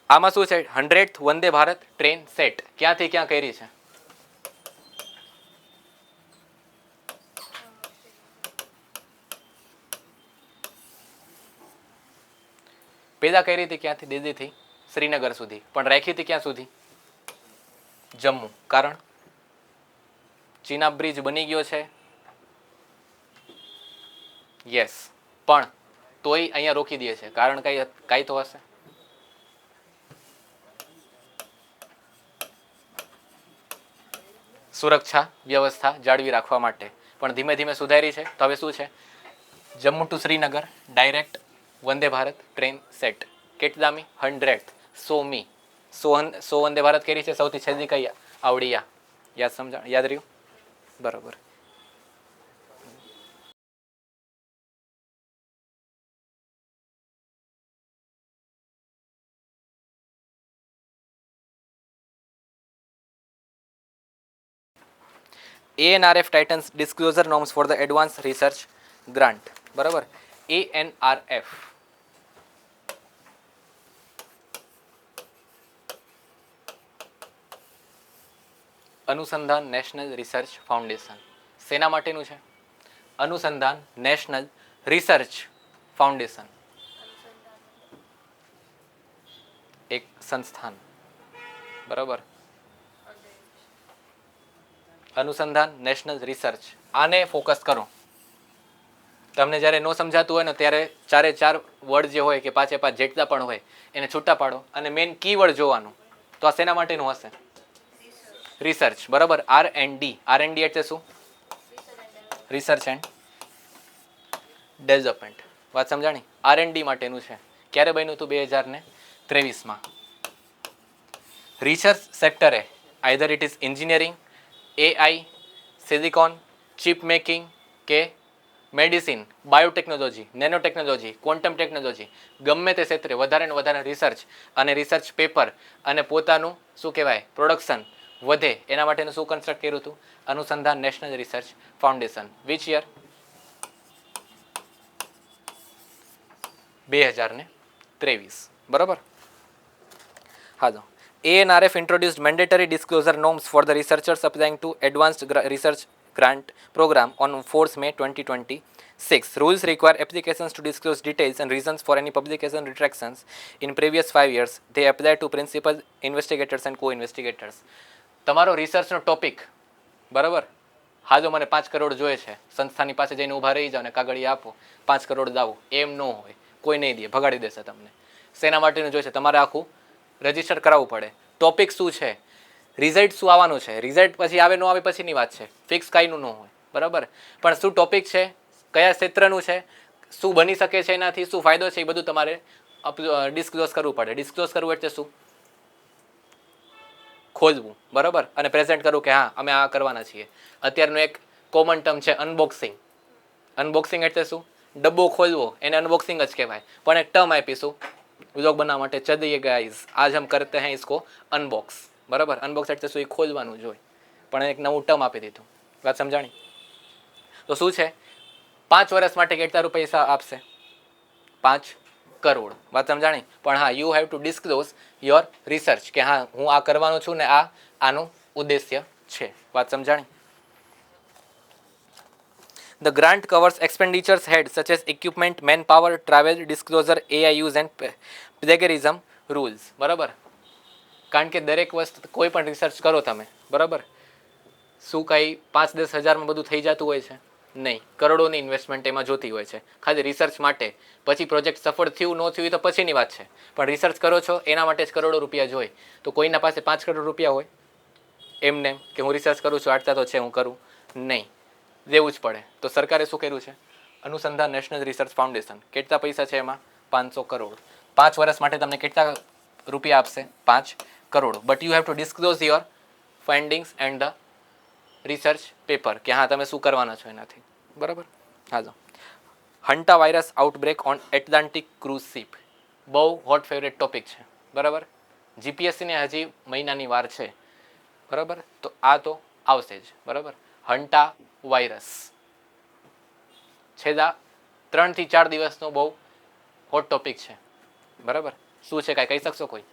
આમાં શું છે? 100th Vande Bharat train set ક્યાંથી ક્યાં કરી છે? પેદા કરી હતી ક્યાંથી? દિલ્હીથી શ્રીનગર સુધી. પણ રાખી હતી ક્યાં સુધી? જમ્મુ. કારણ? ચીના બ્રિજ બની ગયો છે. યસ. પણ તોય અહીંયા રોકી દે છે. કારણ કઈ તો હશે. સુરક્ષા વ્યવસ્થા જાળવી રાખવા માટે. પણ ધીમે ધીમે સુધારી છે. તો હવે શું છે? Jammu two Srinagar direct Vande Bharat train set. કેટલામી? 100th. 100મી. 100 Vande Bharat કરી છે. સૌથી છેલ્લી કઈ આવડી? યાદ સમજા? યાદ રહ્યું? બરાબર. ANRF Titans disclosure norms for the advance research grant. બરાબર. ANRF અનુસંધાન નેશનલ રિસર્ચ ફાઉન્ડેશન. શેના માટેનું છે? અનુસંધાન નેશનલ રિસર્ચ ફાઉન્ડેશન. એક સંસ્થાન. બરાબર. અનુસંધાન નેશનલ રિસર્ચ. આને ફોકસ કરો. તમને જ્યારે ન સમજાતું હોય ને ત્યારે 4 વર્ડ જે હોય કે 5 જેટલા પણ હોય એને છૂટા પાડો અને મેઇન કીવર્ડ જોવાનું. તો આ શેના માટેનું હશે? રિસર્ચ. બરાબર. R&D. R&D એટલે શું? Research and development. વાત સમજાણી? R&D માટેનું છે. ક્યારે બન્યું હતું? 2023માં. રિસર્ચ સેક્ટરે either it is engineering, AI, silicon, chip making કે medicine, biotechnology, nano technology, quantum technology, ગમે તે ક્ષેત્રે વધારે ને વધારે રિસર્ચ અને રિસર્ચ પેપર અને પોતાનું શું કહેવાય પ્રોડક્શન વધે એના માટેનું શું કન્સ્ટ્રક્ટ કર્યું હતું? અનુસંધાન national research foundation. Which year? 2023. બરાબર. હા તો ANRF introduced mandatory disclosure norms for the researchers applying to advanced research grant program on 4th May 2026. Rules require applications to disclose details and reasons for any publication retractions in previous 5 years. They apply to principal investigators and co-investigators. તમારો રિસર્ચનો ટોપિક બરાબર, હા જો મને 5 કરોડ જોઈએ છે, સંસ્થાની પાસે જઈને ઊભા રહી જાઓ ને કાગળિયા આપો 5 કરોડ દાવો, એમ ન હોય, કોઈ નહીં દે, ભગાડી દેશે તમને. શેના માટેનું જોઈએ છે? તમારે આખું રજીસ્ટર કરાવવું પડે. ટોપિક શું છે, રિઝલ્ટ શું આવવાનું છે, રિઝલ્ટ પછી આવે ન આવે પછીની વાત છે, ફિક્સ કાંઈનું ન હોય. બરાબર, પણ શું ટોપિક છે, કયા ક્ષેત્રનું છે, શું બની શકે છે એનાથી, શું ફાયદો છે, એ બધું તમારે ડિસ્ક્લોઝ કરવું પડે. ડિસ્ક્લોઝ કરવું એટલે શું? ખોલવું. બરાબર, અને પ્રેઝન્ટ કરવું કે હા અમે આ કરવાના છીએ. અત્યારનું એક કોમન ટર્મ છે અનબોક્સિંગ. અનબોક્સિંગ એટલે શું? ડબ્બો ખોલવો, એને અનબોક્સિંગ જ કહેવાય. પણ એક ટર્મ આપીશું વ્લોગ બનાવવા માટે, ચલિए ગાઈઝ આજ હમ કરતે हैं इसको અનબોક્સ. બરાબર, અનબોક્સ એટલે શું? એ ખોલવાનું જ હોય, પણ એક નવું ટર્મ આપી દીધું. વાત સમજાણી? તો શું છે? 5 વર્ષ માટે કેટલા રૂપિયા આપશે? 5 કરોડ. વાત સમજાણી? પણ હા, you have to disclose your research કે હા હું આ કરવાનું છું ને આનું ઉદ્દેશ્ય છે. વાત સમજાણી? The grant covers expenditures head such as equipment, manpower, travel, disclosure, AI use and plagiarism rules. બરાબર, કારણ કે દરેક વસ્તુ કોઈ પણ રિસર્ચ કરો તમે, બરાબર, શું કાંઈ 5-10 હજારમાં બધું થઈ જતું હોય છે? નહીં, કરોડોની ઇન્વેસ્ટમેન્ટ એમાં જોતી હોય છે ખાલી રિસર્ચ માટે. પછી પ્રોજેક્ટ સફળ થયું ન થયું એ તો પછીની વાત છે, પણ રિસર્ચ કરો છો એના માટે જ કરોડો રૂપિયા જોઈએ. તો કોઈના પાસે 5 કરોડ રૂપિયા હોય એમને કે હું રિસર્ચ કરું છું આટલા તો છે હું કરું નહીં, દેવું જ પડે. તો સરકારે શું કર્યું છે? અનુસંધાન નેશનલ રિસર્ચ ફાઉન્ડેશન. કેટલા પૈસા છે એમાં? 500 કરોડ. 5 વર્ષ માટે તમને કેટલા રૂપિયા આપશે? 5 crore. But you have to disclose your findings and the research paper કે હા તમે શું કરવાના છો એનાથી. બરાબર. હા જો hanta virus outbreak on Atlantic cruise ship. બહુ હોટ ફેવરેટ ટોપિક છે. બરાબર, જીપીએસસીને હજી મહિનાની વાર છે. બરાબર, તો આ તો આવશે જ. બરાબર, હંટા વાયરસ છેલ્લા 3 થી 4 દિવસનો બહુ હોટ ટોપિક છે. બરાબર, શું છે કાંઈ કહી શકશો કોઈ?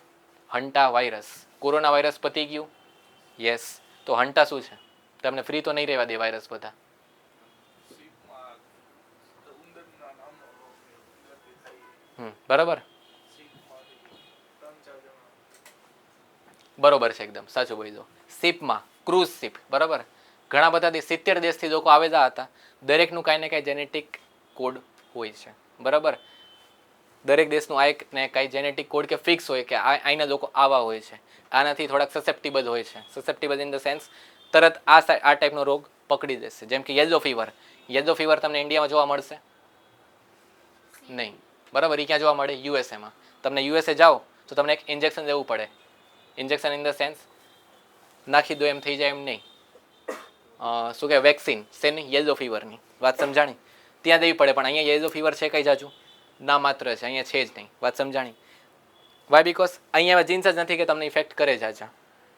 હંટા વાયરસ. કોરોના વાયરસ પતી ગયું, યસ. તો હંટા શું છે? તમને ફ્રી તો નહીં રહેવા દે વાયરસ બધા. બરાબર, બરોબર છે, એકદમ સાચું બોલી દો. શિપમાં, ક્રૂઝ શિપ. બરાબર, ઘણા બધા 70 દેશથી લોકો આવેલા હતા. દરેકનું કાંઈ ને કાંઈ જેનેટિક કોડ હોય છે. બરાબર, દરેક દેશનું આ એક ને કાંઈ જેનેટિક કોડ કે ફિક્સ હોય કે અહીંના લોકો આવા હોય છે, આનાથી થોડાક સસેપ્ટિબલ હોય છે. સસેપ્ટિબલ ઇન ધ સેન્સ તરત આ ટાઈપનો રોગ પકડી દેશે. જેમ કે યેલો ફીવર. યેલો ફીવર તમને ઇન્ડિયામાં જોવા મળશે નહીં. બરાબર, એ ક્યાં જોવા મળે? યુએસએમાં. તમને યુએસએ જાઓ તો તમને એક ઇન્જેક્શન લેવું પડે. ઇન્જેક્શન ઇન ધ સેન્સ નાખી દો એમ થઈ જાય એમ નહીં. શું કહેવાય? વેક્સિન. શેની? યેલો ફીવરની. વાત સમજાણી? ત્યાં દેવી પડે. પણ અહીંયા યેલો ફીવર છે કઈ જાજુ? ના માત્ર છે, અહીંયા છે જ નહીં. વાત સમજાણી? વાય? બિકોઝ અહીંયા જીન્સ જ નથી કે તમને ઇફેક્ટ કરે જાજા.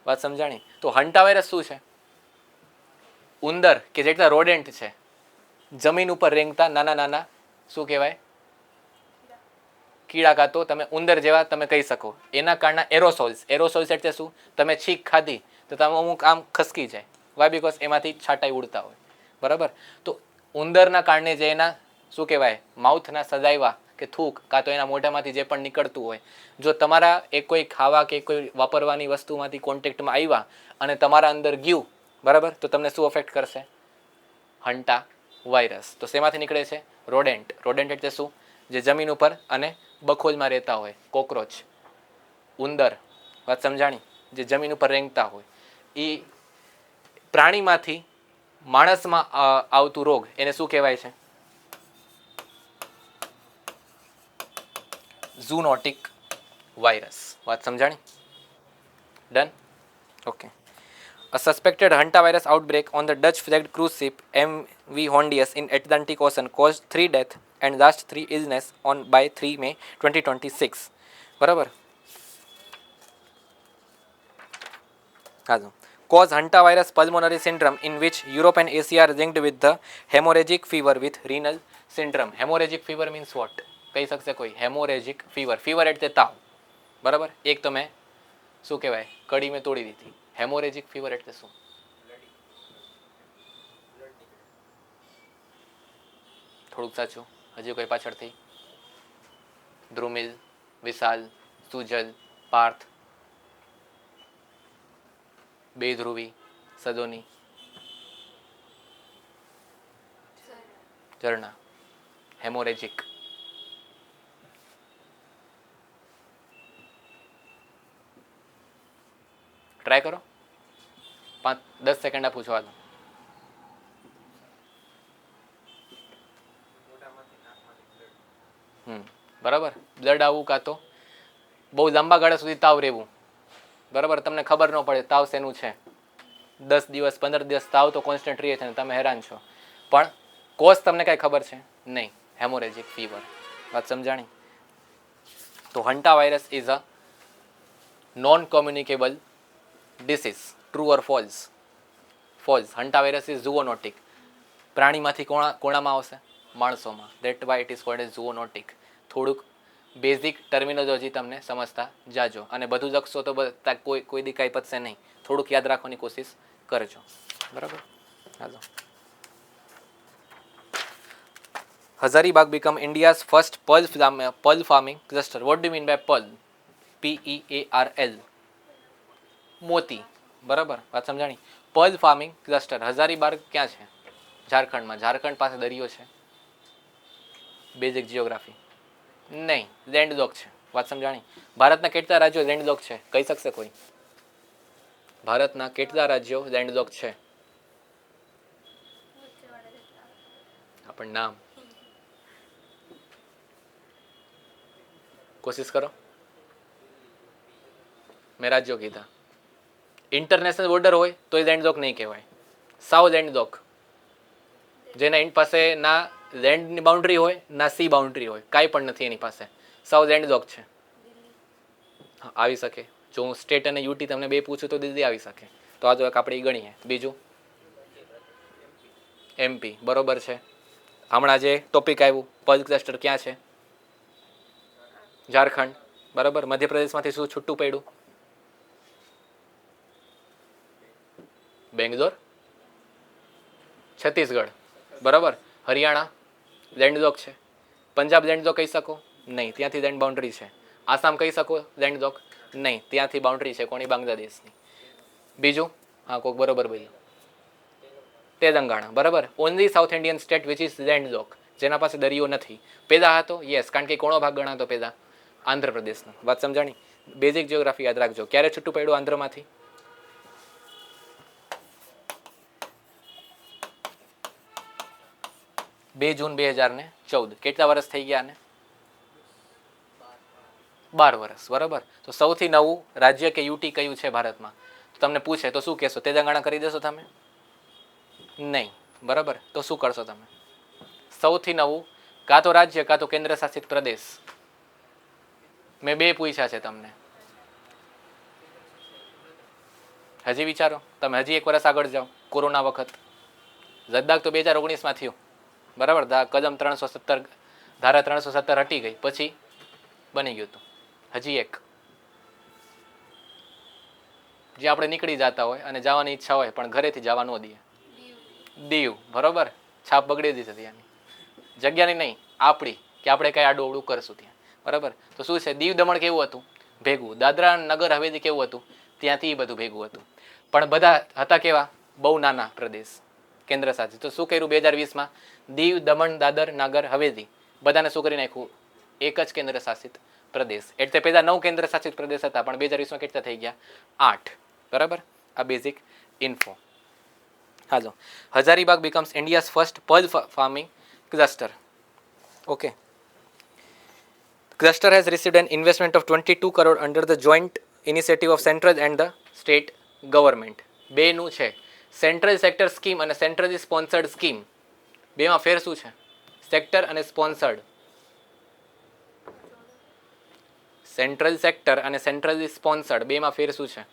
વાત સમજાણી? તો હંટા વાયરસ શું છે? ઉંદર કે જેટલા રોડેન્ટ છે, જમીન ઉપર રેંગતા નાના નાના શું કહેવાય? કીડા. કાં તો તમે ઉંદર જેવા તમે કહી શકો. એના કારણે એરોસોલ્સ. એરોસોલ્સ એટલે શું? તમે છીંક ખાધી તો તમે અમુક આમ ખસકી જાય. વાય? બિકોઝ એમાંથી છાંટાઈ ઉડતા હોય. બરાબર, તો ઉંદરના કારણે જે એના શું કહેવાય માઉથના સજાવ્યા કે થૂક કાં તો એના મોઢામાંથી જે પણ નીકળતું હોય, જો તમારા એક કોઈ ખાવા કે કોઈ વાપરવાની વસ્તુમાંથી કોન્ટેક્ટમાં આવ્યા અને તમારા અંદર ગયું, બરાબર, તો તમને શું અફેક્ટ કરશે? હંટા વાયરસ. તો શેમાંથી નીકળે છે? રોડેન્ટ. રોડેન્ટ એટલે શું? જે જમીન ઉપર અને બખોલમાં રહેતા હોય. કોકરોચ, ઉંદર. વાત સમજાણી? જે જમીન ઉપર રેંગતા હોય. એ પ્રાણીમાંથી માણસમાં આવતું રોગ એને શું કહેવાય છે? Zoonotic virus. વાત સમજાણી? Done? Okay. A suspected hantavirus outbreak on the Dutch-flagged cruise ship MV Hondius in Atlantic Ocean caused 3 deaths and last 3 illness on by 3 May 2026. બરાબર. હા, cause hantavirus pulmonary syndrome in which Europe and Asia are linked with the hemorrhagic fever with renal syndrome. Hemorrhagic fever means what? કહી શકશે કોઈ? હેમોરેજિક ફીવર. ફીવર એટલે તાવ, બરાબર. એક તો મેં શું કહેવાય કડી મેં તોડી દીધી. હેમોરેજિક ફીવર એટલે શું? થોડુંક સાચું. હજી કોઈ પાછળથી? ધ્રુમિલ, વિશાલ, સુજલ, પાર્થ, બેધ્રુવી, સદોની, ઝરણા. હેમોરેજિક. ટ્રાય કરો. 5-10 સેકન્ડ આપું છું. હાલો. બરાબર. બ્લડ આવવું કાં તો બહુ લાંબા ગાળા સુધી તાવ રહેવું. બરાબર. તમને ખબર ન પડે તાવ શેનું છે. 10 દિવસ 15 દિવસ તાવ તો કોન્સ્ટન્ટ રહે છે ને તમે હેરાન છો, પણ કોઝ તમને કાંઈ ખબર છે નહીં. Haemorrhagic fever. વાત સમજાણી? તો hanta virus is a non communicable disease. True or false? False. Hanta virus is zoonotic. પ્રાણીમાંથી કોણામાં આવશે? માણસોમાં. That why it is called as zoonotic. થોડુંક બેઝિક ટર્મિનોલોજી તમને સમજતા જાજો, અને બધું લખશો તો કોઈ દી કાંઈ પતશે નહીં. થોડુંક યાદ રાખવાની કોશિશ કરજો. બરાબર. હાલો. Hazaribagh become India's first pearl farming cluster. What do you mean by pearl? PEARL. મોતી. બરાબર. વાત સમજાણી? pearl farming cluster. હઝારીબાગ ક્યાં છે? ઝારખંડમાં. ઝારખંડ પાસે દરિયો છે? બેઝિક જીઓગ્રાફી નહીં, લેન્ડલોક છે. વાત સમજાણી? ભારતના કેટલા રાજ્યો લેન્ડલોક છે? કહી શકશે કોઈ? ભારતના કેટલા રાજ્યો લેન્ડલોક છે? આપણ નામ કોશિશ કરો. મેં રાજ્યો કીધા. ઇન્ટરનેશનલ બોર્ડર હોય તો એ લેન્ડલોક નહીં કહેવાય. સાવ લેન્ડલોક, જેના પાસે ના લેન્ડની બાઉન્ડ્રી હોય ના સી બાઉન્ડ્રી હોય, કાંઈ પણ નથી એની પાસે, સાવ લેન્ડલોક છે. હા, આવી શકે. જો હું સ્ટેટ અને યુટી તમને બે પૂછું તો દિલ્હી આવી શકે. તો આ જો એક આપણે ગણીએ. બીજું એમપી. બરોબર છે. હમણાં જે ટોપિક આવ્યું પર્લ ક્લસ્ટર ક્યાં છે? ઝારખંડ. બરાબર. મધ્યપ્રદેશમાંથી શું છૂટું પડ્યું? બેંગ્લોર, છત્તીસગઢ. બરાબર. હરિયાણા લેન્ડલોક છે. પંજાબ લેન્ડલોક કહી શકો? નહીં, ત્યાંથી લેન્ડ બાઉન્ડ્રી છે. આસામ કહી શકો લેન્ડલોક? નહીં, ત્યાંથી બાઉન્ડ્રી છે. કોની? બાંગ્લાદેશની. બીજું? હા, કોક બરોબર બોલ્યું. તેલંગાણા. બરાબર. Only south Indian state which is landlocked, જેના પાસે દરિયો નથી. પેદા હતો? યસ, કારણ કે કોણો ભાગ ગણાતો પેદા? આંધ્રપ્રદેશનો. વાત સમજાણી? બેઝિક જીઓગ્રાફી યાદ રાખજો. ક્યારે છૂટું પડ્યું આંધ્રમાંથી? 2 જૂન 2014. કેટલા વર્ષ થઈ ગયા? ને 12 વર્ષ. બરાબર. તો સૌથી નવું રાજ્ય કે યુટી કયું છે ભારતમાં? તો તમને પૂછે તો શું કહેશો? તેલંગાણા કરી દેશો તમે? નહીં. બરાબર. તો શું કરશો તમે? સૌથી નવું કાં તો રાજ્ય કાં તો કેન્દ્ર શાસિત પ્રદેશ. મેં બે પૂછ્યા છે તમને. હજી વિચારો. તમે હજી એક વર્ષ આગળ જાઓ. કોરોના વખત લદ્દાખ તો 2019માં થયું. બરાબર. કલમ 317 ધારા 317 હટી ગઈ, પછી બની ગયું હતું. હજી એક જે આપણે નીકળી જતા હોય અને જવાની ઈચ્છા હોય પણ ઘરેથી જવા ન દઈએ. દીવ. બરોબર. છાપ બગડી દીધી ત્યાંની. જગ્યાની નહીં, આપણી, કે આપણે કઈ આડું અવડું કરશું ત્યાં. બરાબર. તો શું છે? દીવ દમણ કેવું હતું? ભેગું. દાદરા નગર હવેલી કેવું હતું? ત્યાંથી બધું ભેગું હતું. પણ બધા હતા કેવા? બહુ નાના પ્રદેશ, કેન્દ્ર શાસિત. તો શું કર્યું 2020માં? દીવ દમણ દાદર નાગર હવેલી બધાને શું કરી નાખ્યું? એક જ કેન્દ્ર શાસિત પ્રદેશ. એટલે પહેલા 9 કેન્દ્ર શાસિત પ્રદેશ હતા, પણ 2020માં કેટલા થઈ ગયા? 8. બરાબર. આ basic info. Hello. Hazaribagh becomes India's first pearl farming cluster. Okay. Cluster has received an investment of 22 crore under the joint initiative of central and the state government. બેનું છે. સેન્ટ્રલ સેક્ટર સ્કીમ અને સેન્ટ્રલી સ્પોન્સર્ડ સ્કીમ. બેમાં ફેર શું છે? સેક્ટર અને સ્પોન્સર્ડ. સેન્ટ્રલ સેક્ટર અને સેન્ટ્રલી સ્પોન્સર્ડ બેમાં ફેર શું છે?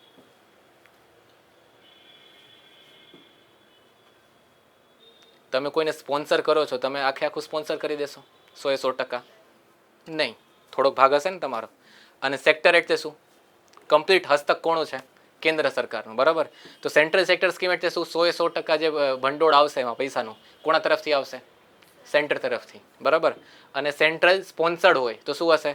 તમે કોઈને સ્પોન્સર કરો છો, તમે આખું સ્પોન્સર કરી દેશો 100% નહીં, થોડોક ભાગ હશે ને તમારો. અને સેક્ટર એટલે શું? કમ્પ્લીટ હસ્તક કોનું છે? કેન્દ્ર સરકારનું. બરાબર. તો સેન્ટ્રલ સેક્ટર સ્કીમ એટલે શું? 100% જે ભંડોળ આવશે એમાં પૈસાનું કોના તરફથી આવશે? સેન્ટર તરફથી. બરાબર. અને સેન્ટ્રલ સ્પોન્સર્ડ હોય તો શું હશે?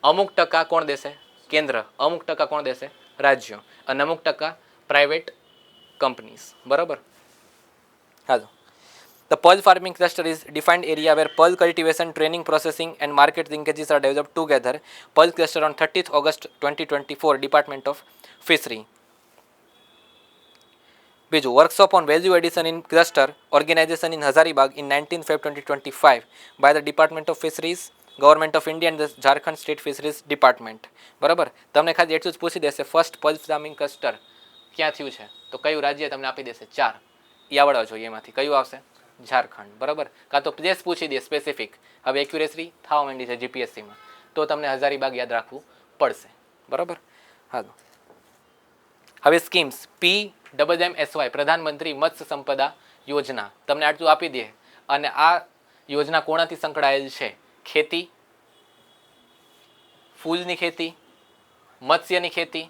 અમુક ટકા કોણ દેશે? કેન્દ્ર. અમુક ટકા કોણ દેશે? રાજ્યો. અને અમુક ટકા પ્રાઇવેટ કંપનીઝ. બરાબર. હાલો. The pearl farming cluster is defined area where pearl cultivation, training, processing and market linkages are developed together. Pearl cluster on 30th August 2024, Department of Fishery. બીજું, workshop on value addition in cluster organization in Hazaribagh in 19 Feb 2025 by the Department of Fisheries, Government of India and the Jharkhand State Fisheries Department. બરાબર. તમને ખાલી એટલું જ પૂછી દેશે ફર્સ્ટ pearl farming cluster ક્યાં થયું છે તો કયું રાજ્ય તમને આપી દેશે 4. એ આવડવા જોઈએ. એમાંથી કયું આવશે? ઝારખંડ. બરાબર. કાં તો પ્લેસ પૂછી દે સ્પેસિફિક. હવે એક્યુરેસી થવા માંડી છે જીપીએસસીમાં, તો તમને હજારીબાગ યાદ રાખવું પડશે. બરાબર. હાલો. હવે સ્કીમ્સ PMMSY પ્રધાનમંત્રી મત્સ્ય સંપદા યોજના તમને આટલું આપી દે. અને આ યોજના કોનાથી સંકળાયેલ છે? ખેતી, ફૂલની ખેતી, મત્સ્યની ખેતી,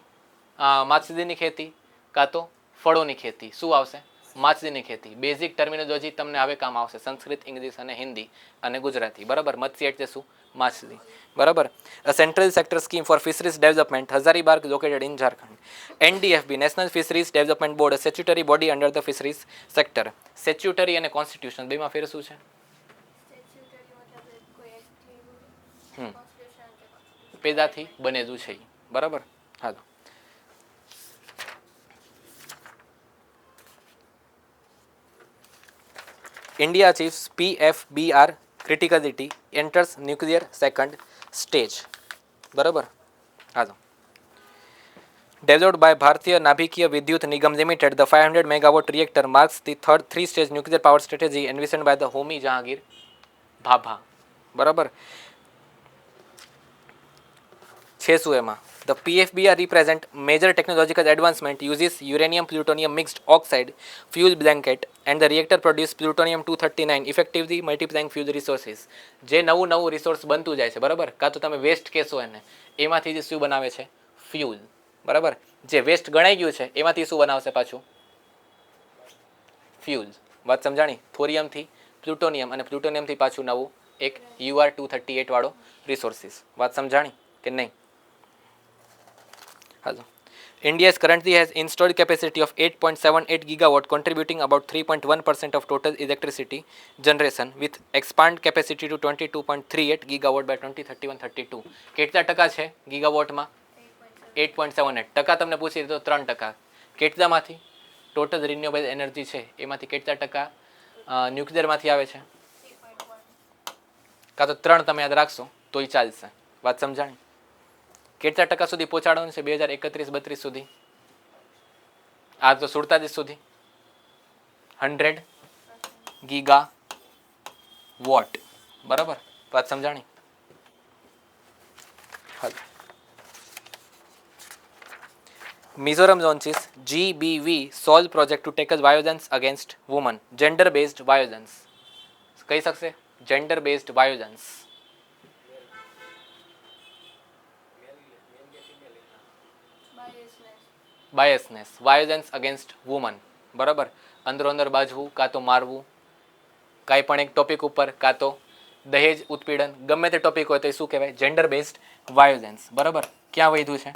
માછલીની ખેતી, કાં તો ફળોની ખેતી. શું આવશે? માછલીની ખેતી. બેઝિક ટર્મિનોલોજી તમને હવે કામ આવશે, સંસ્કૃત, ઇંગ્લિશ અને હિન્દી અને ગુજરાતી. બરાબર. મત્સ્ય એટલે શું? માછલી. બરાબર. A central sector scheme for fisheries development, Hazaribagh located in Jharkhand. NDFB, National Fisheries Development Board, a statutory body under the fisheries sector. Statutory અને કોન્સ્ટિટ્યુશન બેમાં ફેર શું છે? પેદાથી બનેલું છે. બરાબર. હાલો. India achieves PFBR criticality, enters nuclear second stage. બરાબર. હાલો. Developed by Bharatiya Nabhikiya Vidyut Nigam Limited, the 500 megawatt reactor marks the third three-stage nuclear power strategy envisioned by the Homi Jahangir Bhabha. બરાબર. છે શું એમાં? The PFBR represent major technological advancement, uses uranium plutonium mixed oxide fuel blanket and the reactor produce plutonium 239 effectively multiplying fuel resources. જે નવું નવું રિસોર્સ બનતું જાય છે. બરાબર. કાં તો તમે વેસ્ટ કહેશો એને, એમાંથી જે શું બનાવે છે? ફ્યુલ. બરાબર. જે વેસ્ટ ગણાઈ ગયું છે એમાંથી શું બનાવશે પાછું? ફ્યુલ. વાત સમજાણી? થોરિયમથી પ્લુટોનિયમ અને પ્લુટોનિયમથી પાછું નવું એક UR238 વાળો રિસોર્સિસ. વાત સમજાણી કે નહીં? Hello. India currently has installed capacity of 8.78 gigawatt, contributing about 3.1% of total electricity generation, with expand capacity to 22.38 gigawatt by 2031-32. કેટલા ટકા છે ગીગાવોટમાં? 8.78. ટકા તમને પૂછી તો 3%. કેટલામાંથી? ટોટલ રિન્યુએબલ એનર્જી છે એમાંથી કેટલા ટકા ન્યુક્લિયરમાંથી આવે છે? કાં તો 3 તમે યાદ રાખશો તોય ચાલશે. વાત સમજાણી? કેટલા ટકા સુધી પહોંચાડવાનું છે 2031-32 સુધી? આ તો 47 સુધી 100 ગીગા વોટ. બરાબર. વાત સમજાણી? Mizoram launches GBV Solve project to tackle violence against women, gender based violence. કહી શકશે? gender based violence. Biasness, violence against woman. બરાબર. અંદરો અંદર બાજવું, કાં તો મારવું, કાંઈ પણ એક ટોપિક ઉપર, કાં તો દહેજ ઉત્પીડન, ગમે તે ટોપિક હોય તો એ શું કહેવાય? Gender based violence. બરાબર. ક્યાં વધ્યું છે?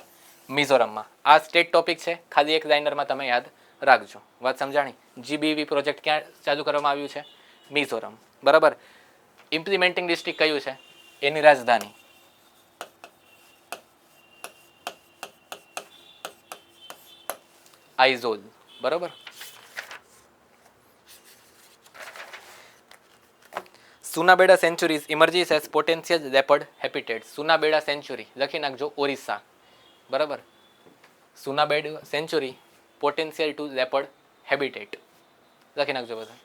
મિઝોરમમાં. આ સ્ટેટ ટોપિક છે, ખાલી એક લાઇનરમાં તમે યાદ રાખજો. વાત સમજાણી? GBV પ્રોજેક્ટ ક્યાં ચાલુ કરવામાં આવ્યું છે? મિઝોરમ. બરાબર. ઇમ્પ્લિમેન્ટિંગ ડિસ્ટ્રિક્ટ કયું છે? એની રાજધાની આઇઝોલ. બરાબર. Sunabeda sanctuaries emerges as potential leopard habitat. Sunabeda sanctuary લખી નાખજો, ઓરિસ્સા. બરાબર. Sunabeda sanctuary potential to leopard habitat લખી નાખજો બધા.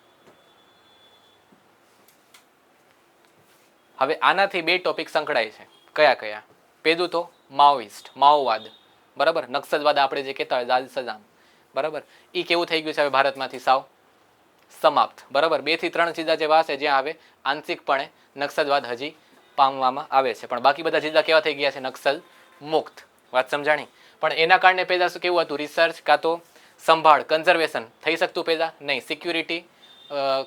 હવે આનાથી બે ટોપિક સંકળાય છે. કયા કયા? પેલું તો માઓઇસ્ટ, માઓવાદ. બરાબર. નક્સલવાદ આપણે જે કહેતા હોય, લાલ સલામ. બરાબર. એ કેવું થઈ ગયું છે હવે ભારતમાંથી સાવ સમાપ્ત. બરાબર, 2 થી 3 જિલ્લા જેવા છે જ્યાં હવે આંશિકપણે નક્સલવાદ હજી પામવામાં આવે છે, પણ બાકી બધા જિલ્લા કેવા થઈ ગયા છે? નક્સલ મુક્ત. વાત સમજાણી? પણ એના કારણે પહેલાં શું કેવું હતું? રિસર્ચ કાં તો સંભાળ કન્ઝર્વેશન થઈ શકતું પહેલાં નહીં. સિક્યુરિટી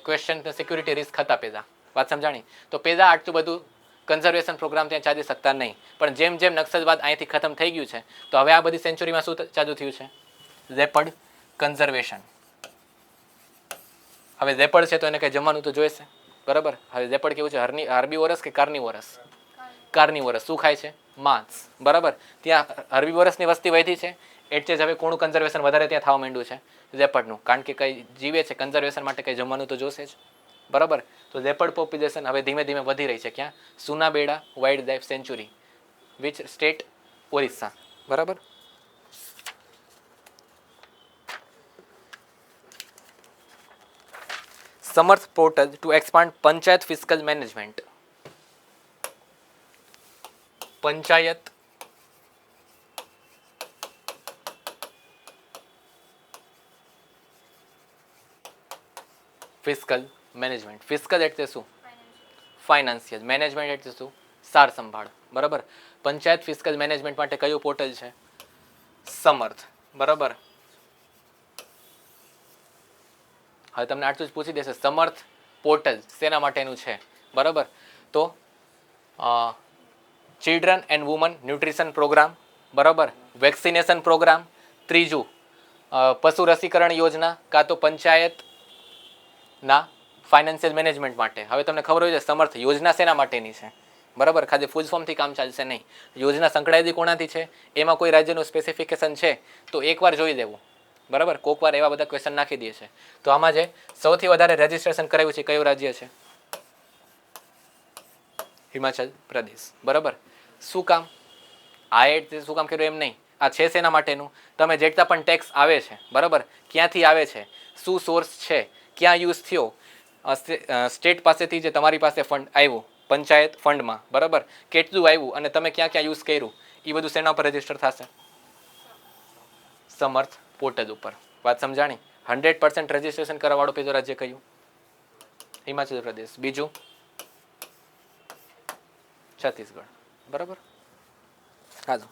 ક્વેશ્ચન સિક્યુરિટી રિસ્ક હતા પહેલાં. વાત સમજાણી? તો પહેલાં આટલું બધું કન્ઝર્વેશન પ્રોગ્રામ ત્યાં ચાલી શકતા નહીં. પણ જેમ જેમ નક્સલવાદ અહીંથી ખતમ થઈ ગયું છે તો હવે આ બધી સેન્ચુરીમાં શું ચાલુ થયું છે? Leopard conservation. હવે લેપર્ડ છે તો એને કંઈ જમવાનું તો જોઈશે. બરાબર, હવે લેપર્ડ કેવું છે? હાર્બીવોરસ કે કાર્નિવોરસ? કાર્નિવોરસ. શું ખાય છે? માંસ. બરાબર, ત્યાં હાર્બીવોરસની વસ્તી વધી છે એટલે જ હવે કોનું કન્ઝર્વેશન વધારે ત્યાં થવા માંડ્યું છે? લેપર્ડનું. કારણ કે કંઈ જીવે છે કન્ઝર્વેશન માટે કંઈ જમવાનું તો જોશે જ. બરાબર, તો લેપર્ડ પોપ્યુલેશન હવે ધીમે ધીમે વધી રહી છે. ક્યાં? Sunabeda wildlife sanctuary, which state? Orissa. બરાબર. Samarth portal to expand panchayat fiscal management. Panchayat fiscal management. Fiscal એટલે શું? ફાઇનાન્શિયલ. મેનેજમેન્ટ એટલે શું? સાર સંભાળ. બરાબર, પંચાયત ફિસ્કલ મેનેજમેન્ટ માટે કયું પોર્ટલ છે? સમર્થ. બરાબર, હવે તમને આટલું જ પૂછી દેશે સમર્થ પોર્ટલ શેના માટેનું છે? બરાબર, તો children and woman nutrition programme. બરાબર, વેક્સિનેશન પ્રોગ્રામ. ત્રીજું પશુ રસીકરણ યોજના કાં તો પંચાયતના ફાઇનાન્શિયલ મેનેજમેન્ટ માટે. હવે તમને ખબર હોય છે સમર્થ યોજના શેના માટેની છે? બરાબર, ખાલી ફૂલ ફોર્મથી કામ ચાલશે નહીં. યોજના સંકળાયેલી કોનાથી છે? એમાં કોઈ રાજ્યનું સ્પેસિફિકેશન છે તો એકવાર જોઈ લેવું. બરાબર, કોક વાર એવા બધા ક્વેશ્ચન નાખી દે છે. તો આમાં જે સૌથી વધારે રજિસ્ટ્રેશન કરાવ્યું છે કયું રાજ્ય છે? હિમાચલ પ્રદેશ. બરાબર, શું કામ? આ શું કામ કર્યું એમ નહીં, આ છે શેના માટેનું? તમે જેટલા પણ ટેક્સ આવે છે, બરાબર, ક્યાંથી આવે છે, શું સોર્સ છે, ક્યાં યુઝ થયો, સ્ટેટ પાસેથી જે તમારી પાસે ફંડ આવ્યું પંચાયત ફંડમાં, બરાબર, કેટલું આવ્યું અને તમે ક્યાં ક્યાં યુઝ કર્યું, એ બધું શેના ઉપર રજીસ્ટર થશે? સમર્થ પોર્ટલ ઉપર. વાત સમજાણી? 100% રજીસ્ટ્રેશન કરવાવાળું પહેલું રાજ્ય કયું? હિમાચલ પ્રદેશ. બીજું છત્તીસગઢ. બરાબર, હાલો.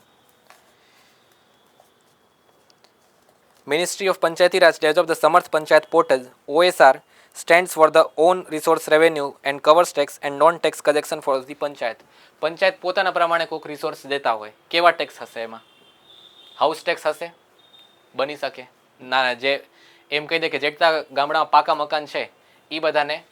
Ministry of Panchayati Raj developed the Samarth Panchayat portal. OSR stands for the own resource revenue and covers tax and non-tax collection for the panchayat. Panchayat પોતાના પ્રમાણે કોઈક રિસોર્સ દેતા હોય. કેવા ટેક્સ હશે એમાં? હાઉસ ટેક્સ હશે? બની શકે ના. જે એમ કહી દે કે જેટલા ગામડામાં પાકા મકાન છે એ બધાને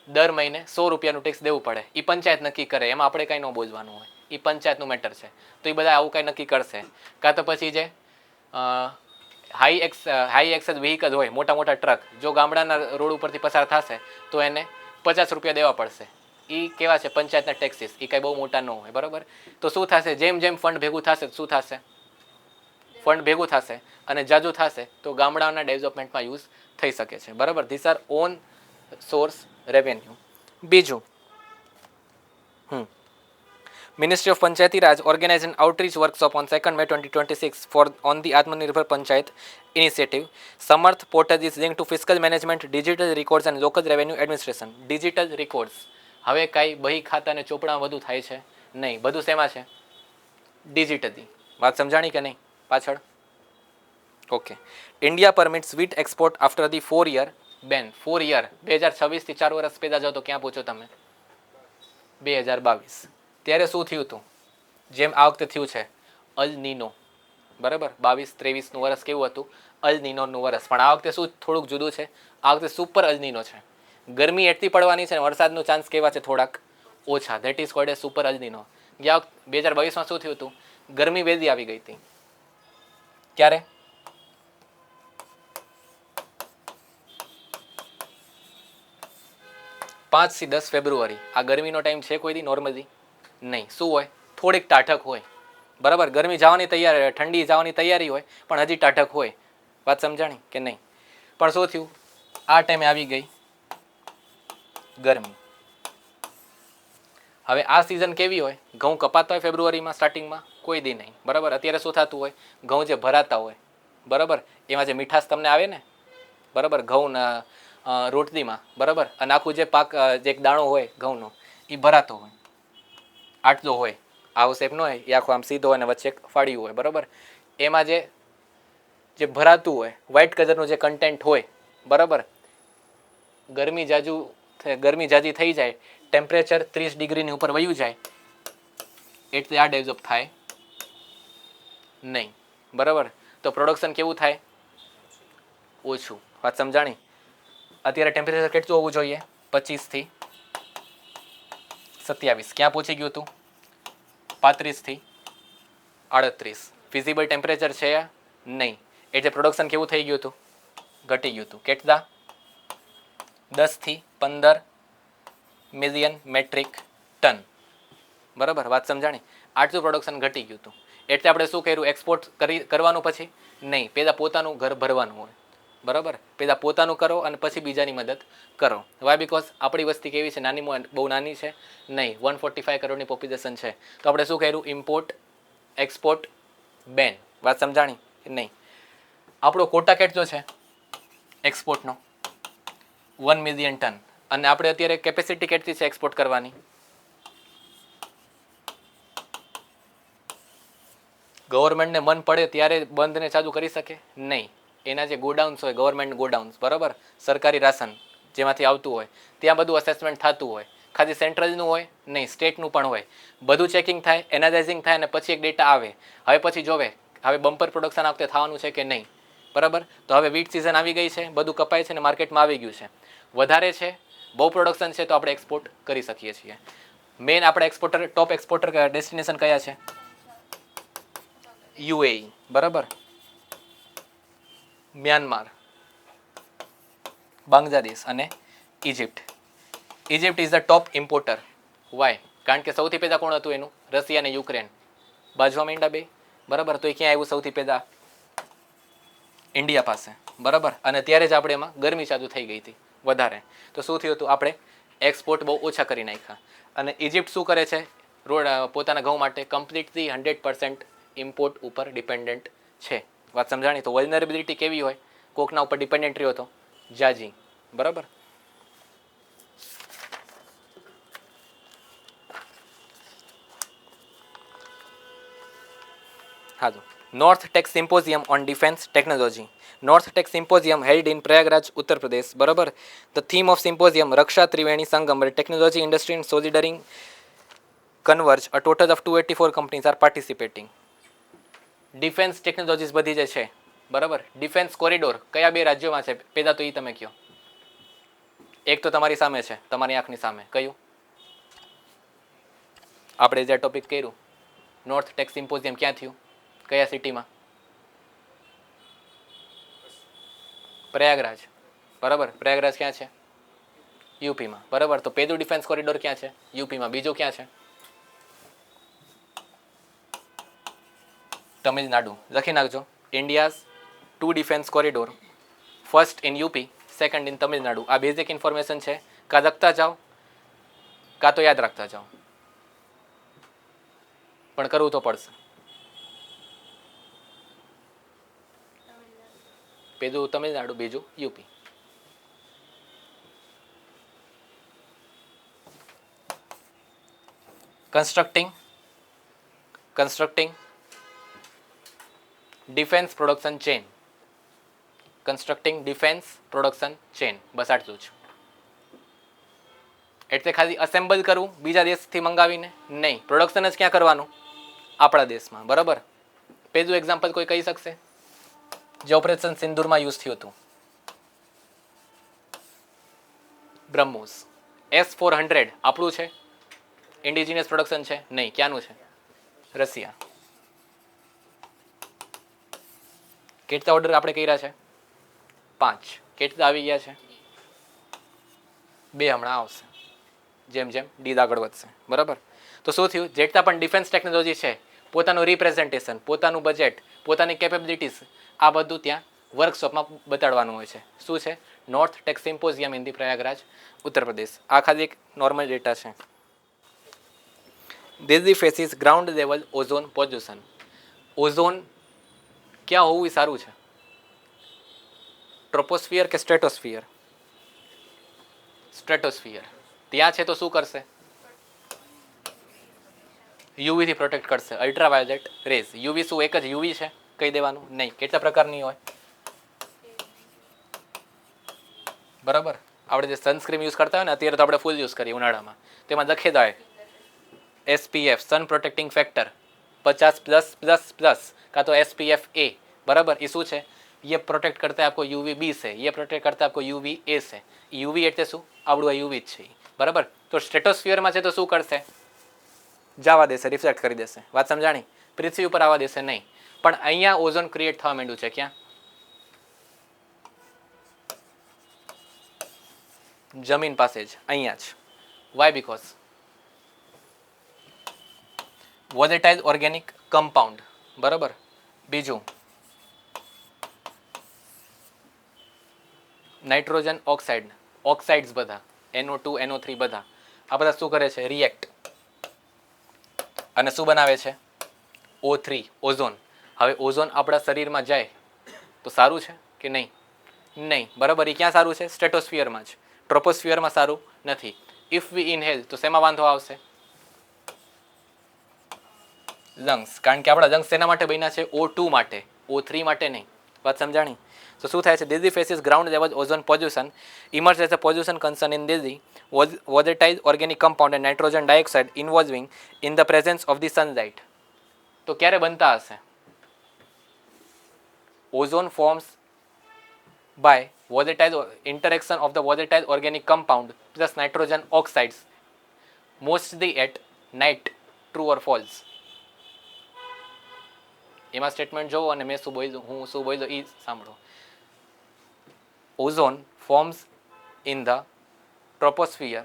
દર મહિને 100 રૂપિયાનું ટેક્સ દેવું પડે. એ પંચાયત નક્કી કરે, એમાં આપણે કાંઈ ન બોલવાનું હોય. એ પંચાયતનું મેટર છે. તો એ બધા આવું કાંઈ નક્કી કરશે. કાં તો પછી જે હાઈ એક્સેસ વ્હીકલ હોય, મોટા મોટા ટ્રક, જો ગામડાના રોડ ઉપરથી પસાર થશે તો એને 50 રૂપિયા દેવા પડશે. એ કેવા છે? પંચાયતના ટેક્સીસ. એ કાંઈ બહુ મોટા ન હોય. બરાબર, તો શું થશે? જેમ જેમ ફંડ ભેગું થશે શું થશે? ફંડ ભેગું થશે અને જાજુ થશે તો ગામડાઓના ડેવલપમેન્ટમાં યુઝ થઈ શકે છે. બરાબર, this are on source revenue. બીજું, Ministry of Panchayati Raj organized an outreach workshop on 2nd May 2026 on the Atmanirbhar Panchayat initiative. Samarth portal is linked to fiscal management, digital records and local revenue administration. Digital records. હવે કાંઈ બહી ખાતા અને ચોપડામાં બધું થાય છે નહીં, બધું શેમાં છે? ડિજિટલી. વાત સમજાણી કે નહીં પાછળ? Okay. India permits wheat export after the 4-year ban. 4 year 2026 થી 4 વર્ષ પહેલાં જાઓ તો ક્યાં પહોંચો તમે? 2022. ત્યારે શું થયું હતું? જેમ આ વખતે થયું છે અલ નીનો. બરાબર, 22-23નું વર્ષ કેવું હતું? અલ નીનોનું વર્ષ. પણ આ વખતે શું થોડુંક જુદું છે? આ વખતે સુપર અલ નીનો છે. ગરમી એટલી પડવાની છે ને વરસાદનો ચાન્સ કેવા છે? થોડાક ઓછા. That is called a super El Nino. ગયા 2022માં શું થયું હતું? ગરમી વહેલી આવી ગઈ હતી. ક્યારે? પાંચ થી 10 ફેબ્રુઆરી. આ ગરમીનો ટાઈમ છે કોઈ દી નોર્મલી? નહીં. શું હોય? થોડીક ટાઢક હોય. બરાબર, ગરમી જવાની તૈયારી, ઠંડી જવાની તૈયારી હોય પણ હજી ટાઢક હોય. વાત સમજાણી કે નહીં? પણ શું થયું? આ ટાઈમે આવી ગઈ ગરમી. હવે આ સિઝન કેવી હોય? ઘઉં કપાતા હોય ફેબ્રુઆરીમાં સ્ટાર્ટિંગમાં? કોઈ દી નહીં. બરાબર, અત્યારે શું થતું હોય? ઘઉં જે ભરાતા હોય, બરાબર, એમાં જે મીઠાશ તમને આવે ને, બરાબર, ઘઉંના રોટલીમાં, બરાબર, અને આખું જે પાક જે એક દાણો હોય ઘઉંનો એ ભરાતો હોય, આટલો હોય, આવો શેપ ન હોય, એ આખો આમ સીધો હોય અને વચ્ચે એક ફાડ્યું હોય, બરાબર. એમાં જે ભરાતું હોય વ્હાઇટ કલરનું જે કન્ટેન્ટ હોય, બરાબર, ગરમી જાજી થઈ જાય, ટેમ્પરેચર 30 ડિગ્રીની ઉપર વયું જાય એટલે આ ડેવલપ થાય નહીં, બરાબર. તો પ્રોડક્શન કેવું થાય? ઓછું. વાત સમજાણી? અત્યારે ટેમ્પરેચર કેટલું હોવું જોઈએ? 25 થી 27. ક્યાં પહોંચી ગયું હતું? 35 થી 38. ફિઝિબલ ટેમ્પરેચર છે નહીં, એટલે પ્રોડક્શન કેવું થઈ ગયું હતું? ઘટી ગયું હતું. કેટલા? 10 થી 15 મિલિયન મેટ્રિક ટન, બરાબર. વાત સમજાણી? આટલું પ્રોડક્શન ઘટી ગયું હતું. એટલે આપણે શું કર્યું? એક્સપોર્ટ કરવાનું પછી નહીં, પહેલાં પોતાનું ઘર ભરવાનું હોય, બરાબર. પહેલાં પોતાનું કરો અને પછી બીજાની મદદ કરો. વાય? બિકોઝ આપણી વસ્તી કેવી છે? બહુ નાની છે નહીં, 145 કરોડની પોપ્યુલેશન છે. તો આપણે શું કર્યું? ઇમ્પોર્ટ એક્સપોર્ટ બેન. વાત સમજાણી? નહીં. આપણો કોટા કેટલો છે એક્સપોર્ટનો? 1 મિલિયન ટન. અને આપણે અત્યારે કેપેસિટી કેટલી છે એક્સપોર્ટ કરવાની? ગવર્મેન્ટને મન પડે ત્યારે બંધ ને ચાલુ કરી શકે નહીં. એના જે ગોડાઉન્સ હોય, ગવર્મેન્ટ ગોડાઉન્સ, બરાબર, સરકારી રાશન જેમાંથી આવતું હોય, ત્યાં બધું અસેસમેન્ટ થતું હોય. ખાલી સેન્ટ્રલનું હોય નહીં, સ્ટેટનું પણ હોય. બધું ચેકિંગ થાય, એનાલાઇઝિંગ થાય, અને પછી એક ડેટા આવે. હવે પછી જોવે હવે બમ્પર પ્રોડક્શન આ વખતે થવાનું છે કે નહીં, બરાબર. તો હવે વીટ સિઝન આવી ગઈ છે, બધું કપાય છે અને માર્કેટમાં આવી ગયું છે, વધારે છે, બહુ પ્રોડક્શન છે, તો આપણે એક્સપોર્ટ કરી શકીએ છીએ. મેઇન આપણે એક્સપોર્ટર, ટોપ એક્સપોર્ટર ડેસ્ટિનેશન કયા છે? યુએઈ, બરાબર, મ્યાનમાર, બાંગ્લાદેશ અને Egypt. Egypt is the top importer. Why? કારણ કે સૌથી પહેલાં કોણ હતું એનું? રશિયા અને યુક્રેન બાજવા માંડ્યા બે, બરાબર. તો એ ક્યાં આવ્યું સૌથી પહેલાં? ઇન્ડિયા પાસે, બરાબર. અને ત્યારે જ આપણે એમાં ગરમી ચાલુ થઈ ગઈ હતી વધારે. તો શું થયું હતું? આપણે એક્સપોર્ટ બહુ ઓછા કરી નાખ્યા. અને ઇજિપ્ત શું કરે છે? પોતાના ઘઉં માટે કમ્પ્લીટલી 100% ઇમ્પોર્ટ ઉપર ડિપેન્ડન્ટ છે. વાત સમજાણી? તો વલ્નરેબિલિટી કેવી હોય? કોકના ઉપર ડિપેન્ડન્ટ રહ્યો તો જાજી, બરાબર. હા, જો North tech Symposium on defence technology. North tech Symposium held in Prayagraj, Uttar Pradesh, બરાબર. The theme of symposium Raksha Triveni Sangam, technology industry and soldiering converge. A total of 284 companies are participating. Defence technologies બધી જે છે, બરાબર. ડિફેન્સ કોરિડોર કયા બે રાજ્યોમાં છે? પહેલાં તો એ તમે કહો. એક તો તમારી સામે છે, તમારી આંખની સામે. કયું? આપણે જે ટોપિક કર્યું, નોર્થ ટેક સિમ્પોઝિયમ ક્યાં થયું? કયા સિટીમાં? પ્રયાગરાજ, બરાબર. પ્રયાગરાજ ક્યાં છે? યુપીમાં, બરાબર. તો પહેલું ડિફેન્સ કોરિડોર ક્યાં છે? યુપીમાં. બીજું ક્યાં છે? તમિલનાડુ. લખી નાખજો. India's 2 defence corridor, first in UP, second in Tamil Nadu. આ બેઝિક ઇન્ફોર્મેશન છે, કાં લખતા જાઓ કાં તો યાદ રાખતા જાઓ, પણ કરવું તો પડશે. પહેલું તમિલનાડુ, બીજું UP. Constructing defence production chain. Constructing defence production chain. બસ આટલું જ. એટલે ખાલી અસેમ્બલ કરવું બીજા દેશથી મંગાવીને નહીં, પ્રોડક્શન જ ક્યાં કરવાનું? આપણા દેશમાં, બરાબર. પહેલું એક્ઝામ્પલ કોઈ કહી શકશે જે ઓપરેશન સિંદૂરમાં યુઝ થયું હતું? બ્રહ્મોસ. S-400 આપણું છે? ઇન્ડિજિનિયસ પ્રોડક્શન છે? નહીં. ક્યાંનું છે? રશિયા. કેટલા ઓર્ડર આપણે કર્યા છે? 5. કેટલા આવી ગયા છે? 2 હમણાં આવશે, જેમ જેમ ડીલ આગળ વધશે, બરાબર. તો શું થયું? જેટલા પણ ડિફેન્સ ટેકનોલોજી છે, પોતાનું રિપ્રેઝન્ટેશન, પોતાનું બજેટ, પોતાની કેપેબિલિટીઝ, આ બધું ત્યાં વર્કશોપમાં બતાડવાનું હોય છે. શું છે? North tech symposium in the Prayagraj, Uttar Pradesh. આ ખાલી એક નોર્મલ ડેટા છે. Delhi faces ground level ozone pollution. Ozone ક્યાં હોવું એ સારું છે? ટ્રોપોસ્ફિયર કે સ્ટ્રેટોસ્ફિયર? સ્ટ્રેટોસ્ફિયર. ત્યાં છે તો શું કરશે? યુવી થી પ્રોટેક્ટ કરશે. Ultraviolet rays. યુવી શું એક જ યુવી છે કહી દેવાનું? નહીં. કેટલા પ્રકારની હોય? બરાબર. આપણે જે સનસ્ક્રીન યુઝ કરતા હોય ને અત્યારે તો આપણે ફૂલ યુઝ કરીએ ઉનાળામાં, તેમાં લખેલા હોય SPF સન પ્રોટેક્ટિંગ ફેક્ટર 50+++ કાં તો SPF A. बराबर. ये શું છે? ये प्रोटेक्ट करता है आपको UVB से, ये प्रोटेक्ट करता है आपको UVA से. UV એટલે શું? આવડું આ UV જ છે. બરાબર. તો સ્ટ્રેટોસ્ફિયરમાં છે તો શું કરશે? જવા દેશે, રિફ્લેક્ટ કરી દેશે. વાત સમજાણી? પૃથ્વી ઉપર આવવા દેશે નહીં. પણ અહીંયા ઓઝોન ક્રિએટ થવા માંડ્યું છે. ક્યાં? જમીન પાસે જ, અહીંયા જ. Why? Because volatile organic compound. બરાબર. બીજું નાઇટ્રોજન ઓક્સાઇડ, ઓક્સાઇડ્સ બધા NO2 NO3 બધા આ બધા શું કરે છે? રિએક્ટ અને શું બનાવે છે? O3 ozone. હવે ઓઝોન આપણા શરીરમાં જાય તો સારું છે કે નહીં? નહીં. બરાબર. એ ક્યાં સારું છે? સ્ટ્રેટોસ્ફિયરમાં જ. ટ્રોપોસ્ફિયરમાં સારું નથી. ઇફ વી ઇનહેલ તો શેમાં વાંધો આવશે? લંગ્સ. કારણ કે આપણા લંગ્સ શેના માટે બન્યા છે? O2 માટે, O3 માટે નહીં. વાત સમજાણી? તો શું થાય છે? Delhi faces ground level ozone pollution emerged as a pollution concern in Delhi. Volatile organic compound and nitrogen dioxide involving in the presence of the sunlight. તો ક્યારે બનતા હશે? Ozone forms by volatile interaction of the volatile organic compound plus nitrogen oxides, mostly at night. True or false? એમાં સ્ટેટમેન્ટ જોવો અને મેં શું બોલ્યું, હું શું બોલ્યો એ સાંભળો. Ozone forms in the troposphere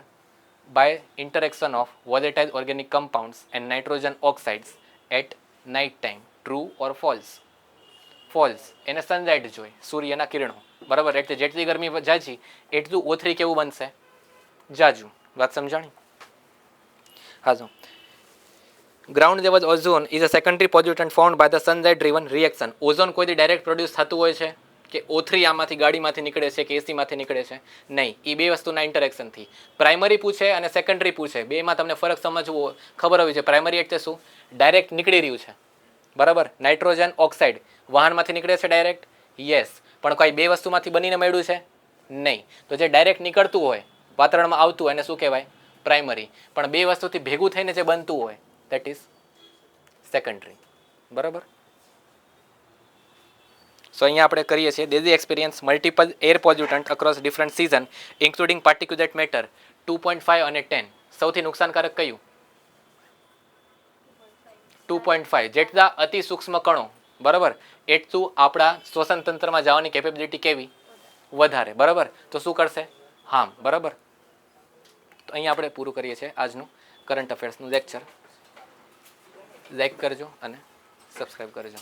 by interaction of volatile organic compounds and nitrogen oxides at night time. True or false? False. એને સનલાઇટ જોઈ, સૂર્યના કિરણો. બરાબર. એટલે જેટલી ગરમી જાજી એટલું O3 કેવું બનશે? જાજુ. વાત સમજાણી? હા જો. Ground level ozone is a secondary pollutant found by the sunlight driven reaction. Ozone કોઈથી ડાયરેક્ટ પ્રોડ્યુસ થતું હોય છે કે O3 આમાંથી ગાડીમાંથી નીકળે છે કે એસીમાંથી નીકળે છે? નહીં. એ બે વસ્તુના ઇન્ટરેક્શનથી. પ્રાઇમરી પૂછે અને સેકન્ડરી પૂછે, બેમાં તમને ફરક સમજવો ખબર હોવી છે. પ્રાઇમરી એટલે શું? ડાયરેક્ટ નીકળી રહ્યું છે. બરાબર. નાઇટ્રોજન ઓક્સાઇડ વાહનમાંથી નીકળે છે ડાયરેક્ટ? યસ. પણ કોઈ બે વસ્તુમાંથી બનીને મળ્યું છે? નહીં. તો જે ડાયરેક્ટ નીકળતું હોય, વાતાવરણમાં આવતું હોય એને શું કહેવાય? પ્રાઇમરી. પણ બે વસ્તુથી ભેગું થઈને જે બનતું હોય that is secondary. બરાબર. સો અહીંયા આપણે કરીએ છીએ Delhi experience multiple air pollutant across different season including particulate matter 2.5 અને 10. સૌથી નુકસાનકારક કયું? 2.5. જેટલા અતિ સૂક્ષ્મ કણો બરાબર એટલું આપણા શ્વસન તંત્રમાં જવાની કેપેબિલિટી કેવી? વધારે. બરાબર. તો શું કરશે? હાર્મ. બરાબર. તો અહીંયા આપણે પૂરું કરીએ છીએ આજનું કરંટ અફેર્સનું લેક્ચર. લાઈક કરજો અને સબસ્ક્રાઈબ કરજો.